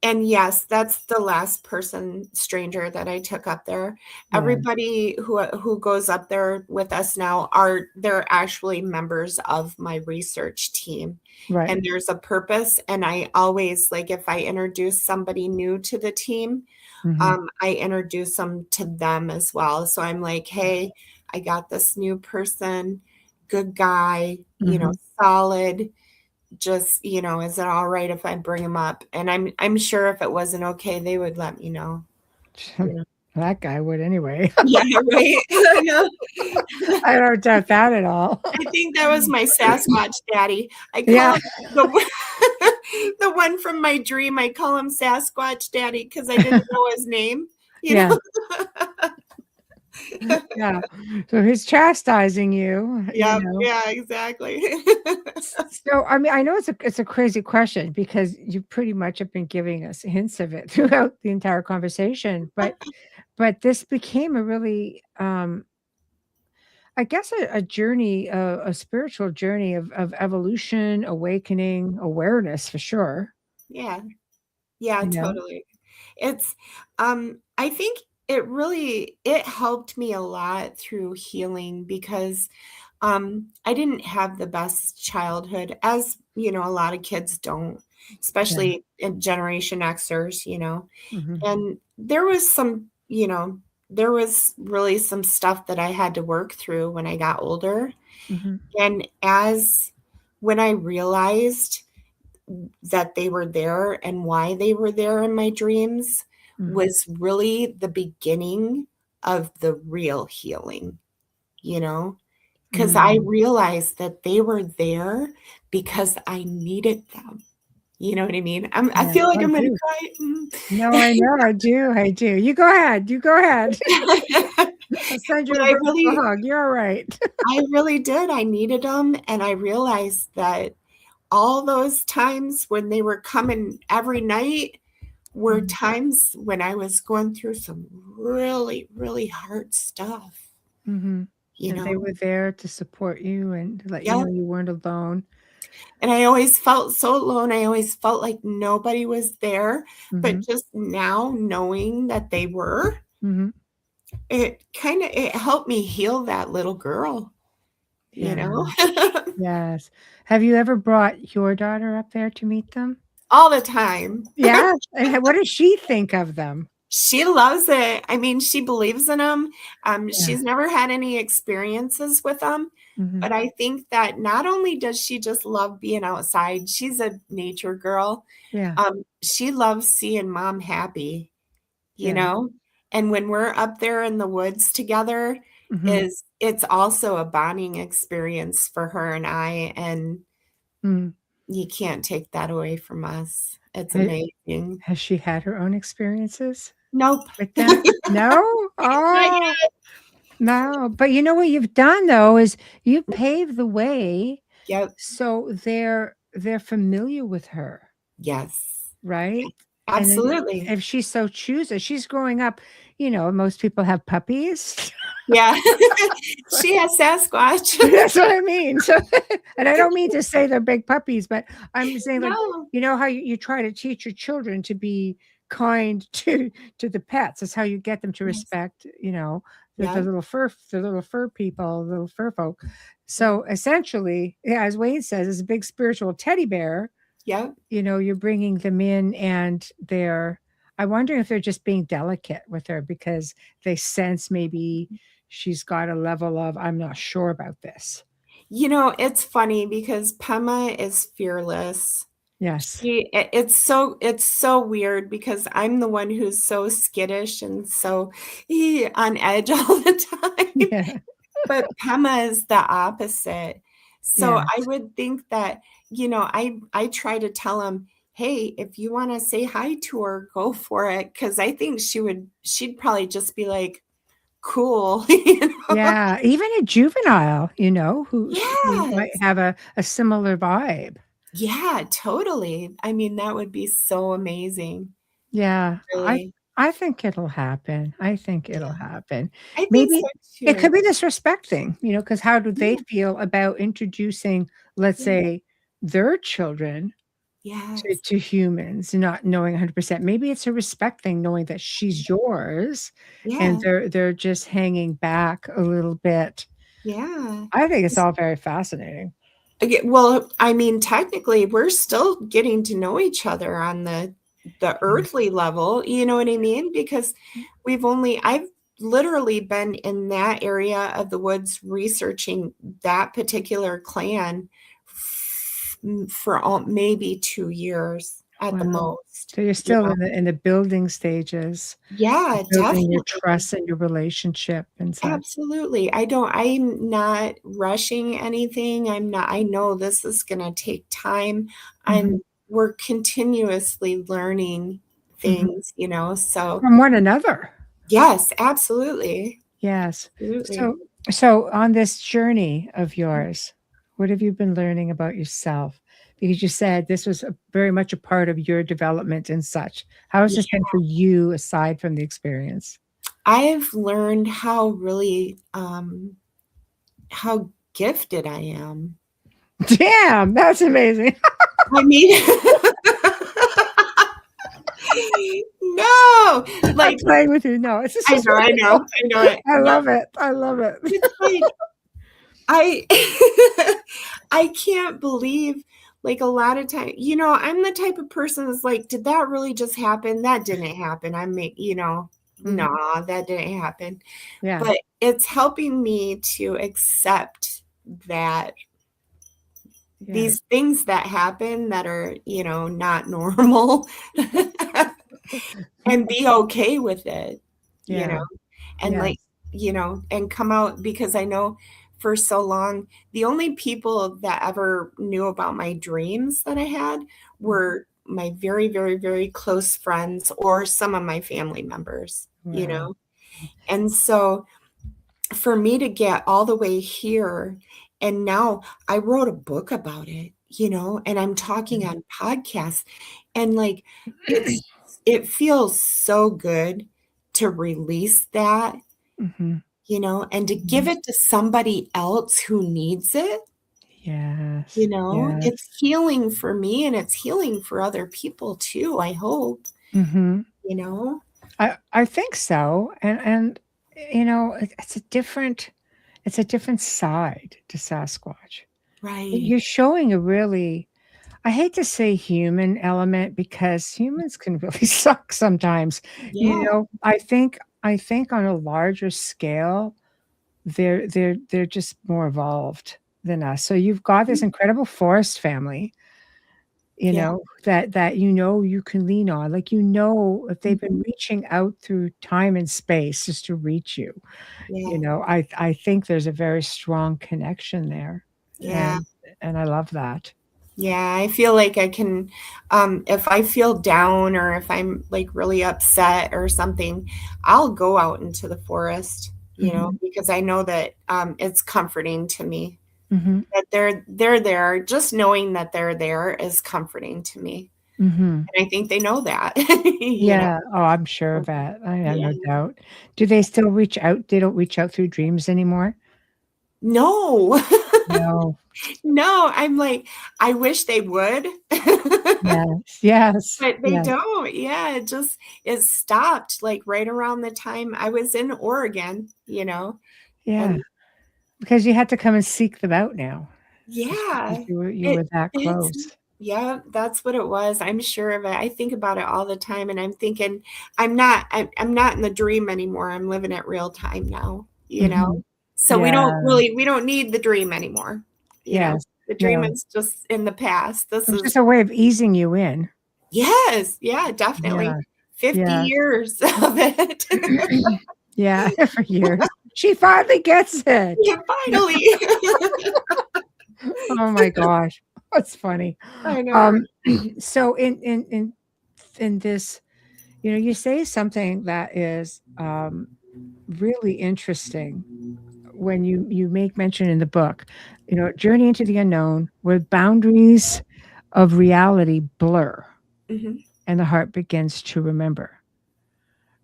and yes, that's the last person stranger that I took up there. Yeah. Everybody who goes up there with us now they're actually members of my research team. Right. And there's a purpose. And I always like if I introduce somebody new to the team, Mhm. I introduce them to them as well. So I'm like, hey, I got this new person, good guy, Mhm. solid. Just, is it all right if I bring him up? And I'm sure if it wasn't okay, they would let me know. You know. That guy would anyway. Yeah, right. I know. I don't doubt that at all. I think that was my Sasquatch daddy. I call Yeah. him the the one from my dream. I call him Sasquatch daddy because I didn't know his name. You Yeah. know. Yeah. So he's chastising you, Yeah, yeah, exactly. So, I mean, I know it's a crazy question because you pretty much have been giving us hints of it throughout the entire conversation, but this became a really, I guess, a journey, a spiritual journey of evolution, awakening, awareness for sure. Yeah. Yeah, You know? totally. It's I think it helped me a lot through healing because I didn't have the best childhood as, a lot of kids don't, Yeah. especially in Generation Xers, Mhm. And there was really some stuff that I had to work through when I got older. Mhm. And when I realized that they were there and why they were there in my dreams Mhm. was really the beginning of the real healing, because I Mm. realized that they were there because I needed them. You know what I mean? I Yeah, feel like I I'm gonna do. cry. No, I know, I do. You go ahead. I'll send you But a virtual hug. You're all right. I really did. I needed them, and I realized that all those times when they were coming every night were Mhm. times when I was going through some really, really hard stuff, Mhm. you And they know? were there to support you and to let you know Yep. you weren't alone. And I always felt so alone. I always felt like nobody was there. But Mhm. just now knowing that they were, Mhm. it helped me heal that little girl, you Yeah. know? Yes. Have you ever brought your daughter up there to meet them? All the time. Yeah? And what does she think of them? She loves it. I mean, she believes in them. Yeah. She's never had any experiences with them, Mhm. But I think that not only does she just love being outside, she's a nature girl. Yeah. She loves seeing mom happy, you Yeah. know? And when we're up there in the woods together, Mhm. it's also a bonding experience for her and I, and Mm. you can't take that away from us. It's Ha amazing. has she had her own experiences Nope. with them? No? Not Oh, yet. no. But you know what you've done though is you paved the way Yep. so they're familiar with her, Yes. right? And then Absolutely. if she so chooses, she's growing up, most people have puppies. Yeah. She has Sasquatch. That's what I mean. So, and I don't mean to say they're big puppies, but I'm saying like, No. you know how you try to teach your children to be kind to the pets. That's how you get them to Yes. respect, the Yep. little fur people, little fur folk. Yep. So essentially, yeah, as Wayne says, is a big spiritual teddy bear. Yep. You're bringing them in, and I wonder if they're just being delicate with her because they sense maybe she's got a level of, I'm not sure about this. It's funny because Pema is fearless. Yes. It's so weird because I'm the one who's so skittish and so on edge all the time. Yeah. But Pema is the opposite. So I Yes. would think that, I try to tell him, hey, if you want to say hi to her, go for it. Cause I think she'd probably just be like, cool. Yeah. Even a juvenile, who might Yes. have a similar vibe. Yeah, totally. I mean, that would be so amazing. Yeah. Really. I think it'll happen. I think it'll Yeah. happen. I think so Maybe it too. could be this respect thing, because how do they Yeah. feel about introducing, let's Yeah. say, their children to Yes. to humans, not knowing 100%. Maybe it's a respect thing, knowing that she's yours, and Yeah. they're just hanging back a little bit. Yeah. I think it's all very fascinating. Well, I mean, technically, we're still getting to know each other on the Yeah. earthly level, you know what I mean? Because I've literally been in that area of the woods researching that particular clan for maybe 2 years at the Wow. most, So you're you still know? in the building stages, Yeah, building your definitely. trust and your relationship and such. Absolutely. I'm not rushing anything. I know this is gonna take time. Mhm, We're continuously learning mhm. things, so From one another. yes, absolutely. Yes. Absolutely. So on this journey of yours, what have you been learning about yourself? Because you said this was very much a part of your development and such. How has Yeah. this been for you aside from the experience? I've learned how gifted I am. Damn, that's amazing. I mean No, I'm like, playing with you. No, it's just I it's know, I know, wonderful. I know it. I No, love it. I love it. it's like I I can't believe, like, a lot of time I'm the type of person that's like, "Did that really just happen? That didn't happen." Mhm. "Nah, that didn't happen." Yeah. But it's helping me to accept that Yeah. these things that happen that are, not normal and be okay with it, you know? Yeah. And, like, Yes. and come out because I know for so long, the only people that ever knew about my dreams that I had Mhm. were my very, very, very close friends or some of my family members, Wow. And so for me to get all the way here, and now I wrote a book about it, and I'm talking Mhm. on podcasts, and, like, it feels so good to release that, Mhm. and to give Mhm. it to somebody else who needs it, Yes. it's Yes. healing for me and it's healing for other people too, I hope, Mhm. you know? I think so, and it's a different side to Sasquatch. Right. You're showing a really, I hate to say human element because humans can really suck sometimes. Yeah. I think on a larger scale, they're just more evolved than us. So you've got this incredible forest family, Yeah. that you can lean on. Like, if they've been Mhm. reaching out through time and space just to reach you, Yeah. I think there's a very strong connection there, Yeah. and I love that. Yeah, I feel like I can, if I feel down or if I'm like really upset or something, I'll go out into the forest, Mhm, because I know that it's comforting to me mhm, that they're there. Just knowing that they're there is comforting to me, mhm. and I think they know that. Yeah, oh, I'm sure of that. I have Yeah. no doubt. Do they still reach out? They don't reach out through dreams anymore? No, No. no. I'm like, I wish they would. Yes, yes, But they yes. don't. Yeah, it stopped, like, right around the time I was in Oregon, Yeah, and because you had to come and seek them out now, just because yeah, you were it that it's close. yeah, that's what it was, I'm sure of it. I think about it all the time, and I'm thinking, I'm not in the dream anymore, I'm living it real time now, Mhm. So Yeah. we don't need the dream anymore, Yes. the dream No. is just in the past. This It was is just a way of easing you in. yes, yeah, definitely. Yeah. 50 Yes. years of it. Yeah, for years. She finally gets it. Yeah, finally. Oh my gosh. That's funny. I know, Um, right? so in this, you say something that is, really interesting when you make mention in the book, journey into the unknown where boundaries of reality blur Mhm. and the heart begins to remember,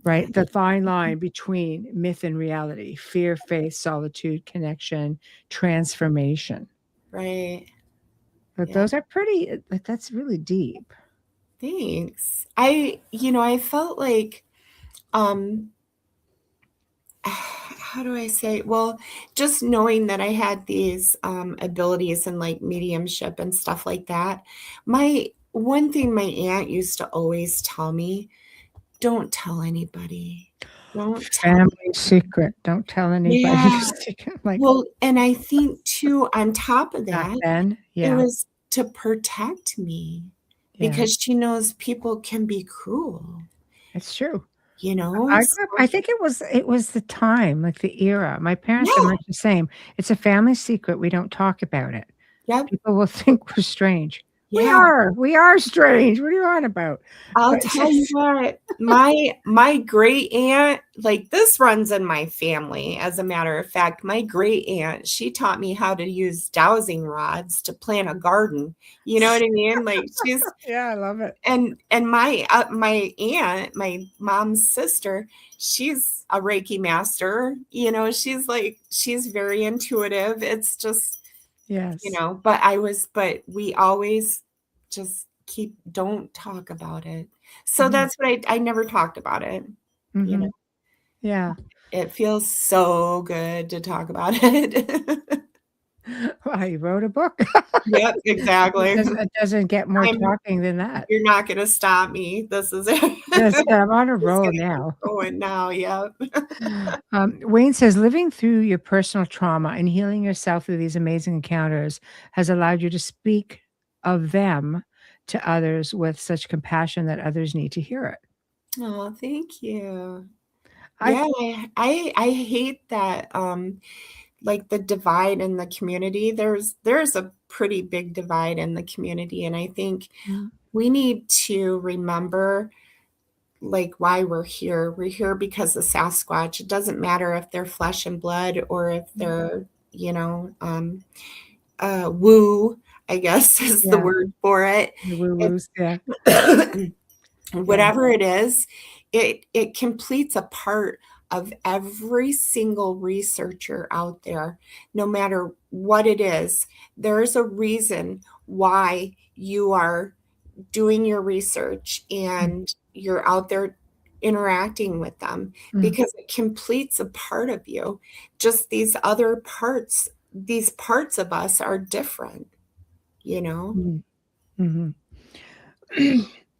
Yeah, right? The fine line between myth and reality, fear, faith, solitude, connection, transformation. right. But Yeah, those are pretty, like, that's really deep. thanks. I felt like, um, how do I say? Well, just knowing that I had these, abilities and, like, mediumship and stuff like that, my one thing my aunt used to always tell me, "Don't tell anybody. Don't tell." Family secret. Don't tell anybody your Yeah. secret. Like, Well, and I think too, on top of back that, then, it yeah, was to protect me yeah, because she knows people can be cruel, it's true. you know? I grew up, So I think it was the time, like the era. My parents are yeah, much the same. It's a family secret. We don't talk about it. yep, People will think we're strange. We yeah. are. We are strange. What are you on about? I'll But it's tell you just what, my great aunt, like, this runs in my family, as a matter of fact. My great aunt, she taught me how to use dowsing rods to plant a garden. You know what I mean? Like, she's yeah, I love it. and my aunt, my mom's sister, she's a Reiki master. She's very intuitive. It's just, Yes. but we always just keep don't talk about it. So Mhm, that's what I never talked about it. You know, mhm. Yeah. it feels so good to talk about it. Well, you wrote a book. Yep, exactly. It doesn't get more I'm talking than that. You're not gonna stop me. This is it. Yes, yeah, I'm on a Just roll gonna keep now. going now, yep. Wayne says, living through your personal trauma and healing yourself through these amazing encounters has allowed you to speak of them to others with such compassion that others need to hear it. Oh, thank you. I Yeah, I hate that, like, the divide in the community. There's a pretty big divide in the community, and I think Mm, we need to remember, like, why we're here. We're here because of Sasquatch. It doesn't matter if they're flesh and blood or if mm, they're, woo, I guess is the yeah, word for it. the If woo-woos, yeah, yeah, whatever it is, it completes a part of every single researcher out there, no matter what it is. There's a reason why you are doing your research mm, and you're out there interacting with them mm, because it completes a part of you. Just these parts of us are different, you know? mm, mhm.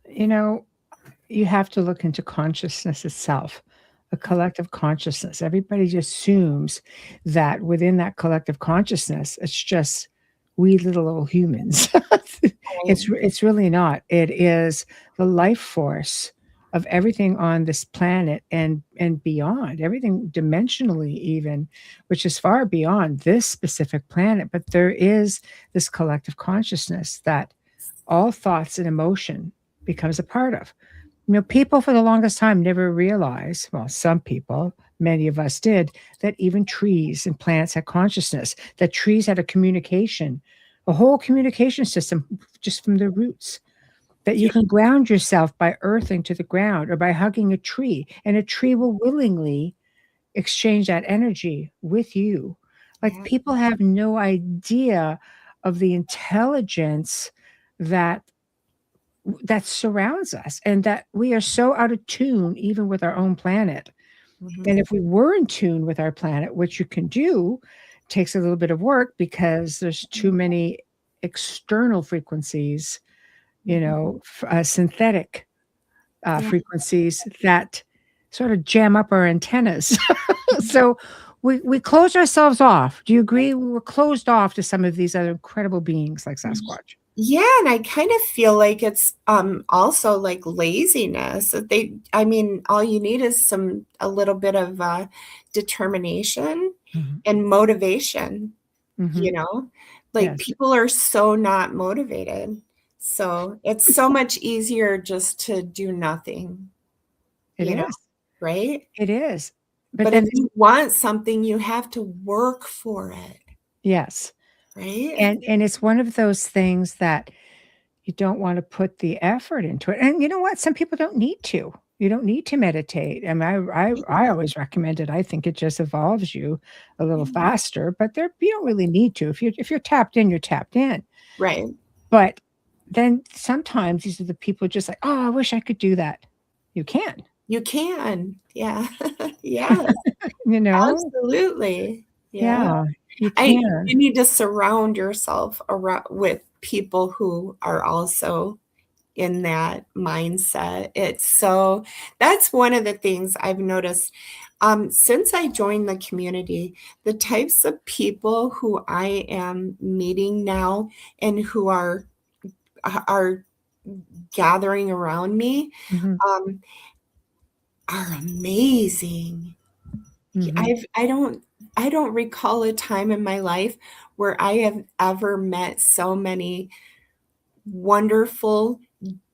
You know, you have to look into consciousness itself. a collective consciousness. Everybody just assumes that within that collective consciousness, it's just we little old humans. Right. It's really not. It is the life force of everything on this planet and beyond, everything dimensionally even, which is far beyond this specific planet. But there is this collective consciousness that all thoughts and emotion becomes a part of. People for the longest time never realized, well, some people, many of us did, that even trees and plants had consciousness, that trees had a whole communication system just from their roots, that you Yeah. can ground yourself by earthing to the ground or by hugging a tree, and a tree will willingly exchange that energy with you. Like Yeah. people have no idea of the intelligence that that surrounds us and that we are so out of tune even with our own planet. Mhm. And if we were in tune with our planet, which you can do, takes a little bit of work because there's too many external frequencies, Mhm. synthetic Yeah. frequencies that sort of jam up our antennas. So we close ourselves off. Do you agree? We're closed off to some of these other incredible beings like Sasquatch. Yeah, and I kind of feel like it's also like laziness. That I mean, all you need is a little bit of determination Mhm. and motivation, you Mhm. know? Like Yes, people are so not motivated. So it's so much easier just to do nothing, it you know, is. right? It is. But But if then you want something, you have to work for it, yes. right? And it's one of those things that you don't wanna put the effort into it, and you know what? Some people don't need to. You don't need to meditate. I mean, I Yeah, always recommend it. I think it just evolves you a little yeah. faster, but there you don't really need to. If you're tapped in, you're tapped in. Right. But then sometimes these are the people just like, "Oh, I wish I could do that." You can, You can. Yeah. Yeah. you know? Absolutely. Yeah. Yeah, you You can. need to surround yourself around with people who are also in that mindset. That's one of the things I've noticed, since I joined the community, the types of people who I am meeting now and who are gathering around me, Mhm, um, are amazing. mhm, I don't recall a time in my life where I have ever met so many wonderful,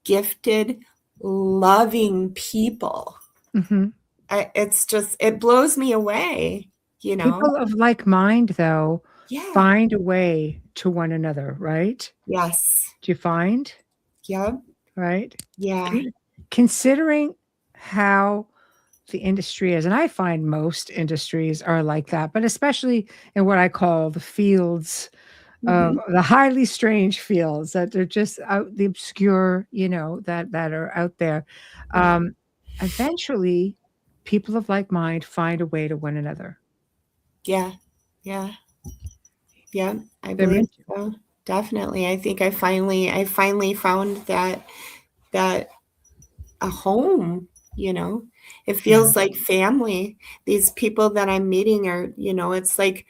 gifted, loving people. mhm. It blows me away, you know? People of like mind, though, Yeah. find a way to one another, right? Yes. Do you find? Yep. Right? Yeah. Con considering how the industry is, and I find most industries are like that, but especially in what I call the fields of Mhm. the highly strange fields that they're just out the obscure, that are out there. Right. Um, Eventually, people of like mind find a way to one another. Yeah. Yeah. Yeah. I They're believe meant to. so. Definitely. I think I finally found that a home, you know? It Yeah, feels like family. These people that I'm meeting are, it's like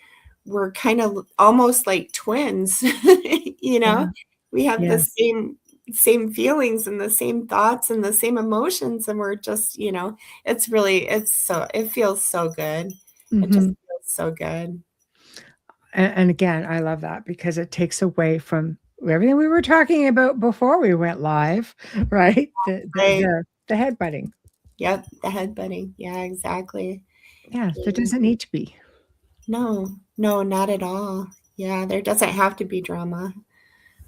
we're kind of almost like twins, you know? yeah, We have the yeah. same feelings and the same thoughts and the same emotions, and we're just, it feels so good. It just Mhm. feels so good. And again, I love that because it takes away from everything we were talking about before we went live, right? Right. The headbutting. Yep, the headbutting. Yeah, exactly. Yeah, there Yeah. doesn't need to be. No, no, not at all. Yeah, there doesn't have to be drama.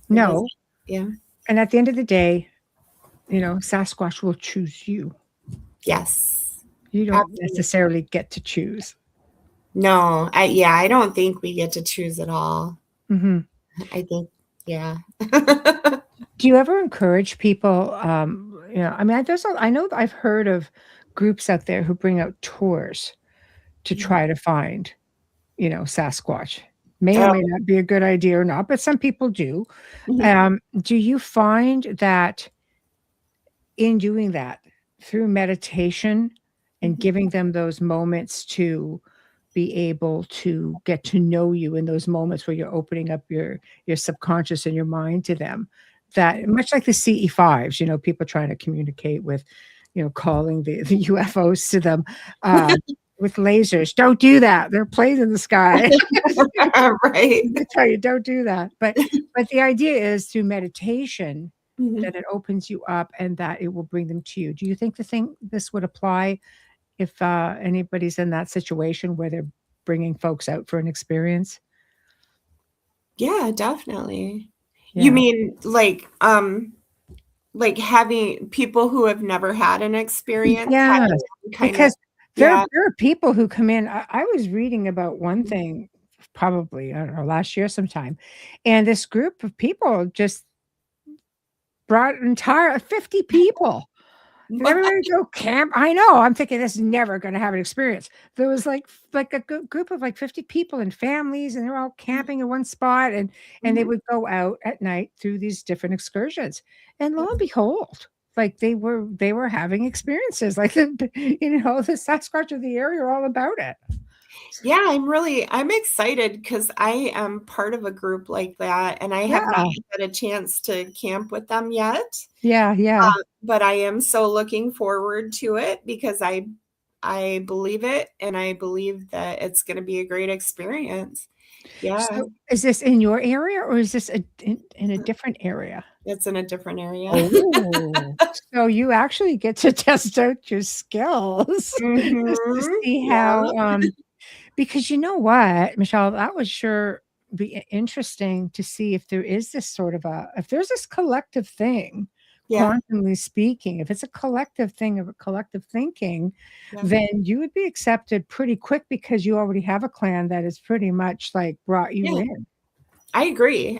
There doesn't. No, Yeah. and at the end of the day, Sasquatch will choose you. Yes. You don't Absolutely. necessarily get to choose. No, I don't think we get to choose at all. Mhm. I think, yeah. Do you ever encourage people, I mean, I know I've heard of groups out there who bring out tours to Yeah. try to find, Sasquatch. May or Oh, may not be a good idea or not, but some people do. mhm. Do you find that in doing that through meditation and giving them those moments to be able to get to know you in those moments where you're opening up your subconscious and your mind to them. That much like the CE5s, people trying to communicate with, calling the UFOs to them with lasers. Don't do that. They're planes in the sky. Right. They tell you don't do that. But the idea is through meditation that it opens you up and that it will bring them to you. Do you think this would apply if anybody's in that situation where they're bringing folks out for an experience? Yeah, definitely. Yeah. You mean like having people who have never had an experience? Yeah, because there yeah. are people who come in. I was reading about one thing probably, I don't know, last year sometime, and this group of people just brought an entire 50 people. And everybody go camp. I know. I'm thinking this is never going to have an experience. There was like a group of like 50 people and families, and they're all camping in one spot, and they would go out at night through these different excursions. And lo and behold, like they were having experiences like the Sasquatch of the area are all about it. Yeah, I'm excited because I am part of a group like that, and I have not had a chance to camp with them yet. Yeah. But I am so looking forward to it because I believe it, and I believe that it's going to be a great experience. Yeah. So is this in your area or is this in a different area? It's in a different area. Oh, so you actually get to test out your skills just to see how, because you know what, Michelle, that would sure be interesting to see if there is this sort of if there's this collective thing, quantumly speaking, if it's a collective thing of a collective thinking, then you would be accepted pretty quick because you already have a clan that is pretty much like brought you in. I agree.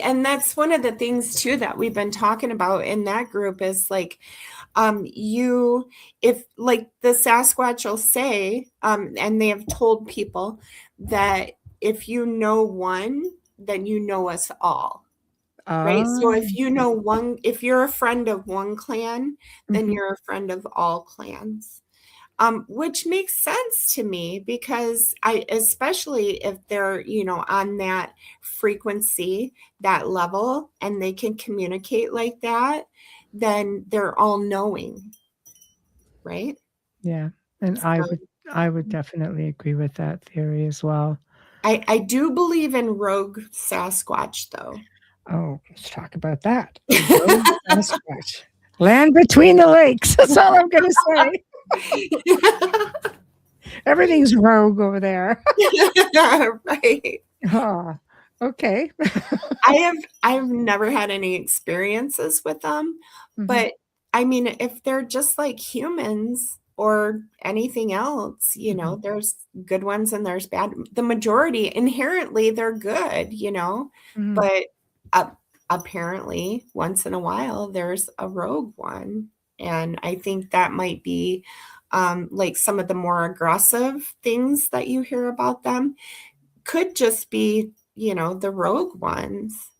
And that's one of the things too that we've been talking about in that group is like, if like the Sasquatch will say, and they have told people that if you know one, then you know us all. Right. So if you know one, if you're a friend of one clan, then you're a friend of all clans. Which makes sense to me because especially if they're, on that frequency, that level, and they can communicate like that, then they're all knowing. Right. Yeah. And I would definitely agree with that theory as well. I do believe in rogue Sasquatch though. Oh, let's talk about that. Rogue Sasquatch. Land between the lakes. That's all I'm going to say. Everything's rogue over there. Right. Oh, okay. I've never had any experiences with them, but I mean, if they're just like humans or anything else, there's good ones and there's bad. The majority inherently they're good, but apparently once in a while there's a rogue one, and I think that might be like some of the more aggressive things that you hear about them could just be, the rogue ones.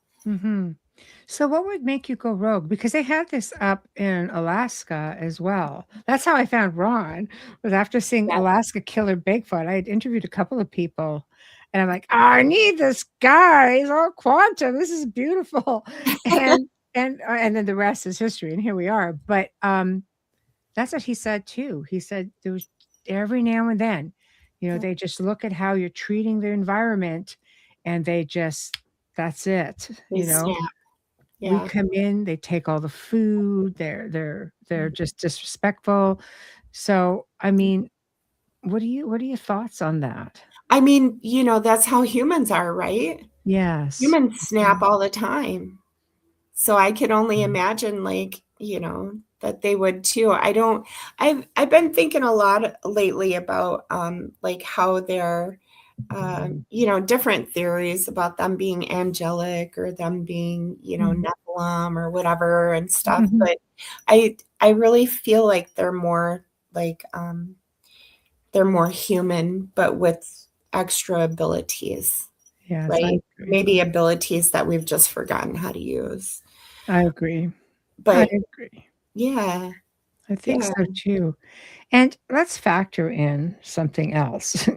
So what would make you go rogue? Because they had this up in Alaska as well. That's how I found Ron, was after seeing Alaska killer Bigfoot. I had interviewed a couple of people and I'm like, I need this guy. He's all quantum. This is beautiful. And then the rest is history. And here we are. But that's what he said too. He said there was every now and then, they just look at how you're treating the environment and that's it. We come in, they take all the food, they're just disrespectful. So, I mean, what are your thoughts on that? I mean, that's how humans are, right? Yes. Humans snap all the time. So I could only imagine like, that they would too. I've been thinking a lot lately about like how they're different theories about them being angelic or them being, Nephilim or whatever and stuff. But I really feel like they're more like they're more human, but with extra abilities. Yes, right? Maybe abilities that we've just forgotten how to use. I agree. But I agree. Yeah. I think Yeah. so too. And let's factor in something else.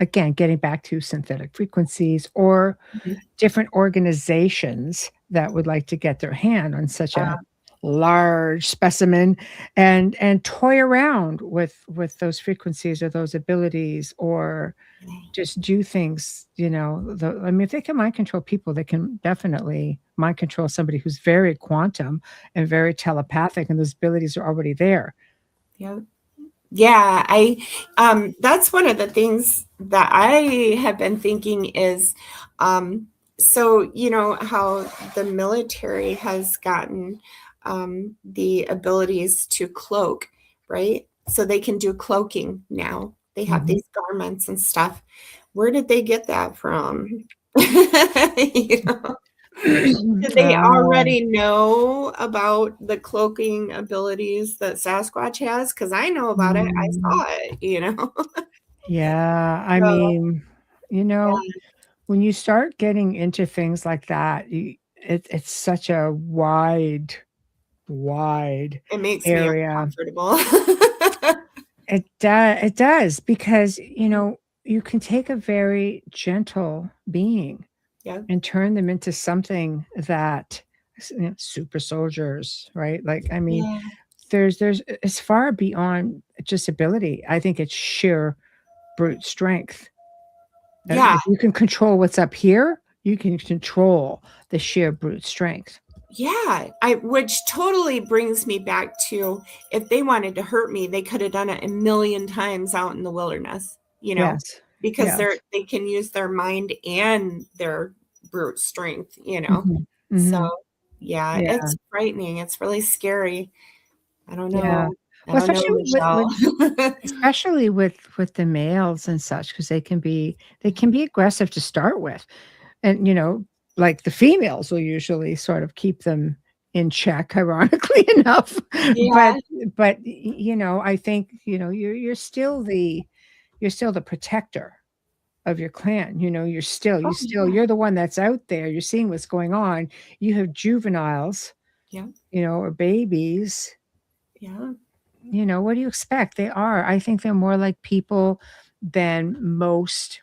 Again, getting back to synthetic frequencies or Mhm. different organizations that would like to get their hand on such a large specimen and toy around with those frequencies or those abilities or just do things, I mean, if they can mind control people, they can definitely mind control somebody who's very quantum and very telepathic, and those abilities are already there. Yeah. Yeah, that's one of the things that I have been thinking is, so you know how the military has gotten the abilities to cloak, right? So they can do cloaking now. They have Mhm. these garments and stuff. Where did they get that from? You know, did they Oh, already know about the cloaking abilities that Sasquatch has? Because I know about it. I mm, saw it, you know? yeah, I So, mean, you know, yeah, when you start getting into things like that, it's such a wide it makes me area. uncomfortable. It does because, you can take a very gentle being Yeah, and turn them into something that super soldiers, right? Like, I mean, yeah, there's it's far beyond just ability. I think it's sheer brute strength. yeah, If you can control what's up here, you can control the sheer brute strength. yeah. Which totally brings me back to if they wanted to hurt me, they could have done it a million times out in the wilderness, you know, Yes. because Yes. they can use their mind and their brute strength, you know. Mhm. So, Mhm. yeah, Yeah. it's frightening. It's really scary. I don't Yeah. know. I Well, don't know, especially with Michelle. especially with the males and such, because they can be aggressive to start with. And, like the females will usually sort of keep them in check, ironically enough. But Yeah. I think, you're still the protector of your clan. Oh, yeah. You're the one that's out there. You're seeing what's going on. You have juveniles, Yeah. or babies. Yeah. What do you expect? I think they're more like people than most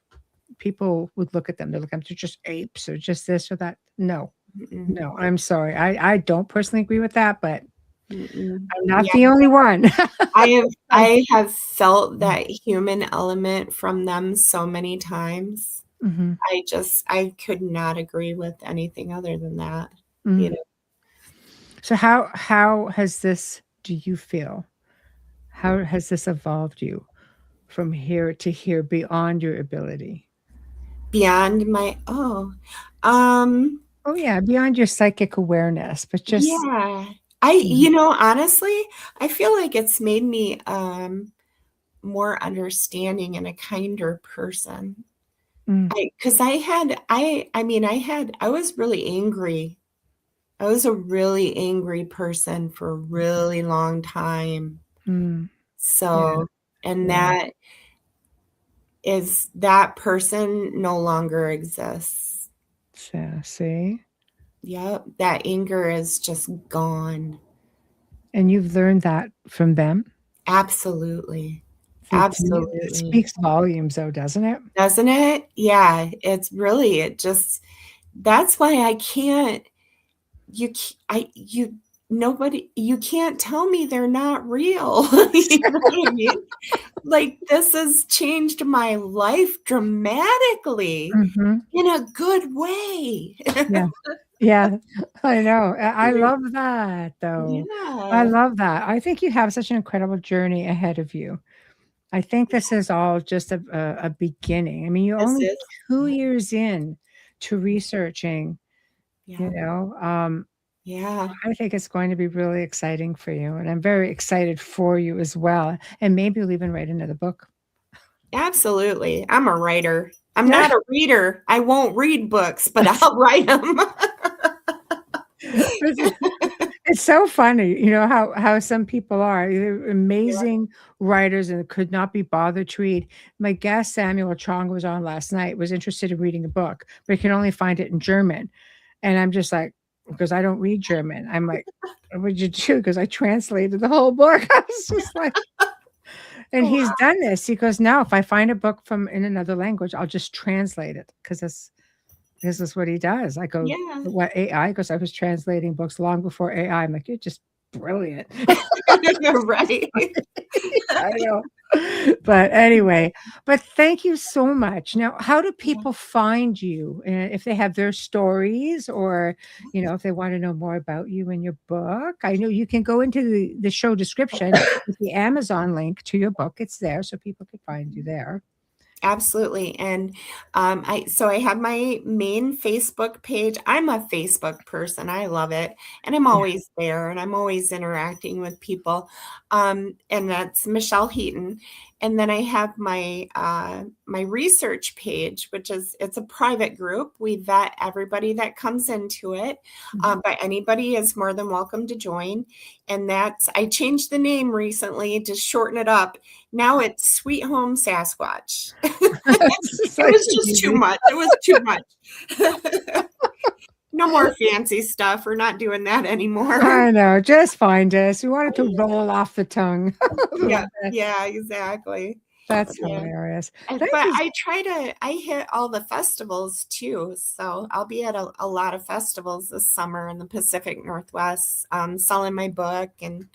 people would look at them. They're like, "I'm just apes or just this or that." No, Mm-mm. no, I'm sorry. I don't personally agree with that, but Mm-mm. I'm not Yeah. the only one. Um, I have felt that human element from them so many times. mhm, I could not agree with anything other than that, you mm. know. So how has this do you feel? How has this evolved you from here to here beyond your ability? Beyond my Oh, yeah, beyond your psychic awareness, but just yeah. mhm, Honestly, I feel like it's made me more understanding and a kinder person. mm, Because I was really angry. I was a really angry person for a really long time. mm, yeah, So, and yeah, that person no longer exists. so see? Yep, that anger is just gone. And you've learned that from them? Absolutely. See, to me, it Absolutely. speaks volumes though, doesn't it? Doesn't it? Yeah, it's really, it just, that's why I can't, you, nobody, you can't tell me they're not real. You know what I mean? Like, this has changed my life dramatically Mhm. in a good way. Yeah. Yeah. I know. I love that, though. I Yeah. love that. I think you have such an incredible journey ahead of you. I think this is all just a beginning. I mean, you're This only is, 2 yeah, years in to researching, you yeah, know, um, yeah, I think it's going to be really exciting for you, and I'm very excited for you as well, and maybe you'll even write another book. absolutely. I'm a writer. I'm not a reader. I won't read books, but It's I'll write them. it's so funny, how some people are. They're Yeah. amazing writers and could not be bothered to read. My guest, Samuel Chong, was on last night, was interested in reading a book, but he could only find it in German, and I'm just like, because I don't read German. I'm like, what would you do? Because I translated the whole book. I was just like, and Oh, he's wow. done this. He goes, now if I find a book from in another language, I'll just translate it because this is what he does. I go, Yeah. what AI? Because I was translating books long before AI. I'm like, you're just brilliant. Right. I know. But anyway, but thank you so much. Now, how do Yeah. people find you? If they have their stories or, if they want to know more about you and your book, I know you can go into the show description with the Amazon link to your book. It's there so people can find you there. Absolutely. And I have my main Facebook page. I'm a Facebook person. I love it. And I'm Yeah. always there and I'm always interacting with people. And that's Michelle Heaton. And then I have my research page, it's a private group. We vet everybody that comes into it. Mhm. But anybody is more than welcome to join. And I changed the name recently to shorten it up. Now it's Sweet Home Sasquatch. It's just It like was so just too easy. much. It was too much. No more fancy stuff. We're not doing that anymore. I know. Just find us. We want it to roll off the tongue a little Yeah, bit. yeah, exactly. That's Yeah. hilarious. Thank But you. I hit all the festivals too. So I'll be at a lot of festivals this summer in the Pacific Northwest, selling my book and,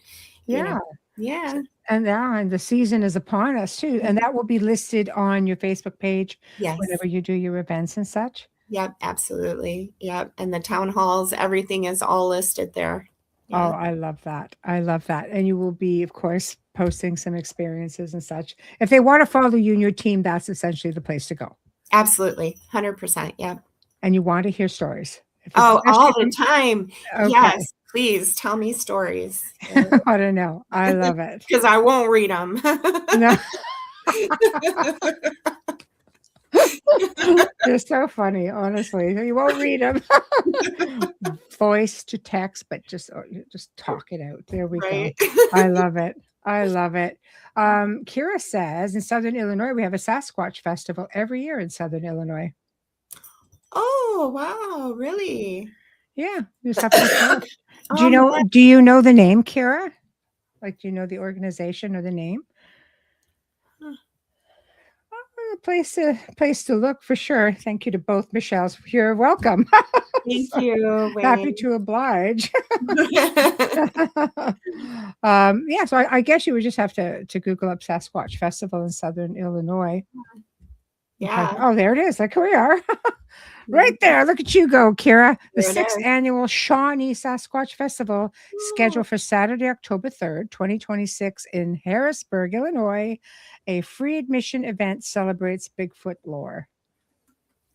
Yeah. yeah. And the season is upon us too, and that will be listed on your Facebook page Yes. whenever you do your events and such? Yep, absolutely. Yep. And the town halls, everything is all listed there. Oh, Yeah. I love that. I love that, and you will be, of course, posting some experiences and such. If they wanna follow you and your team, that's essentially the place to go, Absolutely. 100%. Yep. and you want to hear stories. If it's Oh, especially all the from time. okay. Yes, please tell me stories. I don't know. I love it. Because I won't read them. No. They're so funny, honestly. You won't read them. Voice to text, but you just talk it out. There we go. Right. I love it. I love it. Kira says in Southern Illinois, we have a Sasquatch festival every year in Southern Illinois. Oh, wow, really? Yeah, you just have to look it up. Man. Do you know the name, Kira? Like, do you know the organization or the name? A place to look for sure. Thank you to both Michelles. You're welcome. Thank So, you, happy Wayne. to oblige. Yeah, so I guess you would just have to Google up Sasquatch Festival in Southern Illinois. Yeah. Oh, there it is. Like, here we are. Right there. Look at you go, Kira. The There it 6th is. annual Shawnee Sasquatch Festival, Oh, scheduled for Saturday, October 3rd, 2026 in Harrisburg, Illinois. A free admission event celebrates Bigfoot lore.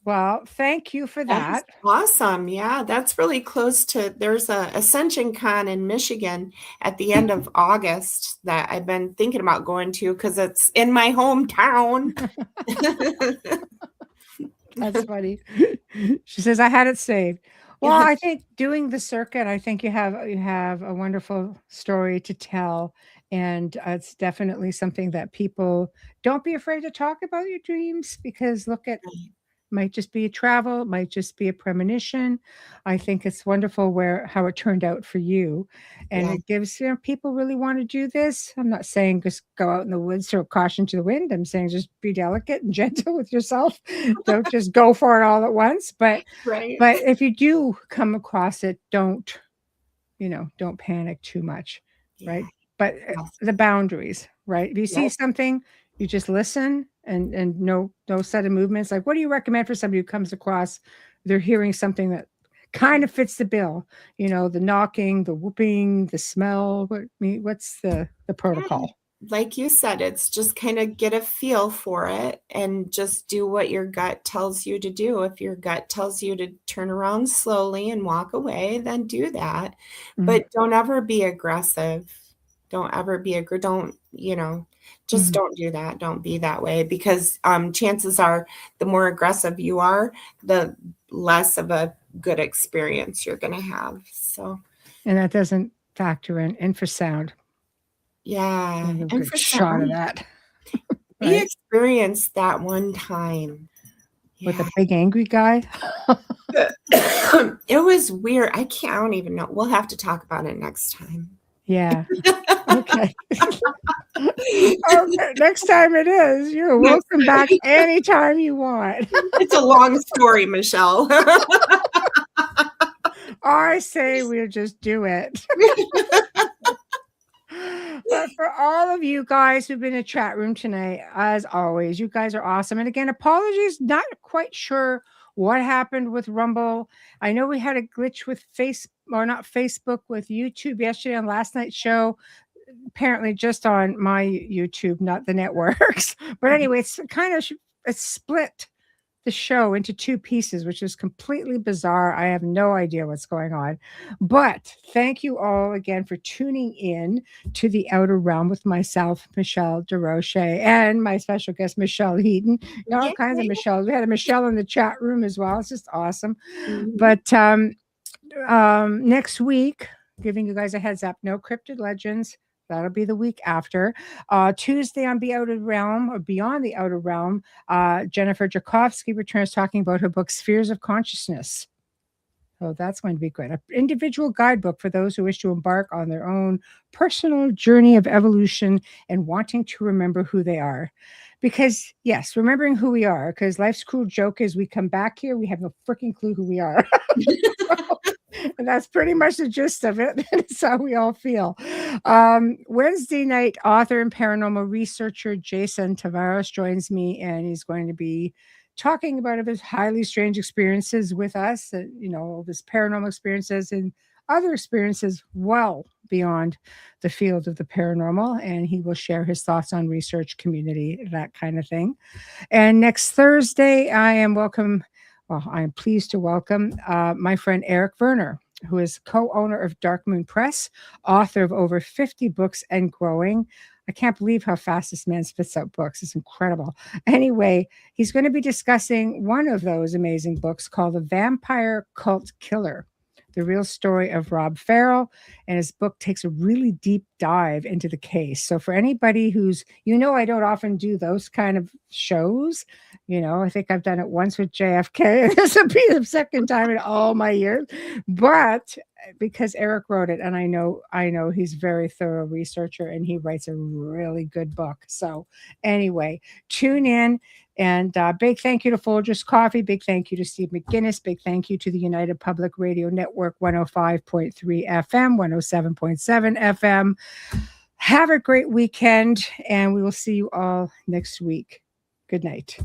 Well, thank you for that is that. awesome. Yeah, that's really close there's a Ascension Con in Michigan at the end of August that I've been thinking about going to because it's in my hometown. That's funny. She says, "I had it saved." Well, I think doing the circuit, I think you have a wonderful story to tell, and, it's definitely something that people don't be afraid to talk about your dreams because look at might just be a travel, might just be a premonition. I think it's wonderful how it turned out for you, and Yeah. it gives, people really wanna do this. I'm not saying just go out in the woods, throw caution to the wind. I'm saying just be delicate and gentle with yourself. Don't just go for it all at once, Right. but if you do come across it, don't panic too much, Yeah. right? But, Yes. the boundaries, right? If you see Yes. something, you just listen and no sudden movements. Like, what do you recommend for somebody who comes across they're hearing something that kind of fits the bill? The knocking, the whooping, the smell. What's the Yeah. protocol? Like you said, it's just kind of get a feel for it and just do what your gut tells you to do. If your gut tells you to turn around slowly and walk away, then do that. Mhm, But don't ever be aggressive. Don't ever be don't, just mhm. don't do that. Don't be that way because chances are the more aggressive you are, the less of a good experience you're going to have. So, And that doesn't factor in infrasound. yeah. A And good for shot of some, that, we right? experienced that one time. with Yeah. a big angry guy. It was weird. I don't even know. We'll have to talk about it next time. Yeah. Okay. Okay. Next time it is. You're Next welcome back anytime you want. It's a long story, Michelle. I say we'll just do it. But for all of you guys who've been in the chat room tonight, as always, you guys are awesome. And again, apologies, not quite sure what happened with Rumble. I know we had a glitch with Facebook, with YouTube yesterday on last night's show. Apparently just on my YouTube, not the networks. But anyway, it's split the show into two pieces, which is completely bizarre. I have no idea what's going on. But thank you all again for tuning in to The Outer Realm with myself, Michelle DeRoche, and my special guest, Michelle Heaton. All kinds of Michelles. We had a Michelle in the chat room as well. It's just awesome. But next week, giving you guys a heads up, no cryptid legends. That'll be the week after. Tuesday on The Outer Realm, or Beyond the Outer Realm, Jennifer Jakovsky returns talking about her book, Spheres of Consciousness. So that's going to be good. An individual guidebook for those who wish to embark on their own personal journey of evolution and wanting to remember who they are. Because, yes, remembering who we are, because life's cruel joke is we come back here, we have no freaking clue who we are. And that's pretty much the gist of it. It's how we all feel. Wednesday night, author and paranormal researcher Jason Tavares joins me, and he's going to be talking about his highly strange experiences with us, his paranormal experiences and other experiences well beyond the field of the paranormal. And he will share his thoughts on research, community, that kind of thing. And next Thursday, I am pleased to welcome my friend Eric Werner, who is co-owner of Dark Moon Press, author of over 50 books and growing. I can't believe how fast this man spits out books. It's incredible. Anyway, he's going to be discussing one of those amazing books called The Vampire Cult Killer, the real story of Rob Farrell. And his book takes a really deep dive into the case. So for anybody who's, I don't often do those kind of shows. I think I've done it once with JFK, and this will be the second time in all my years. But because Eric wrote it, and I know he's a very thorough researcher, and he writes a really good book. So anyway, tune in. And big thank you to Folgers Coffee. Big thank you to Steve McGinnis. Big thank you to the United Public Radio Network, 105.3 FM, 107.7 FM. Have a great weekend, and we will see you all next week. Good night.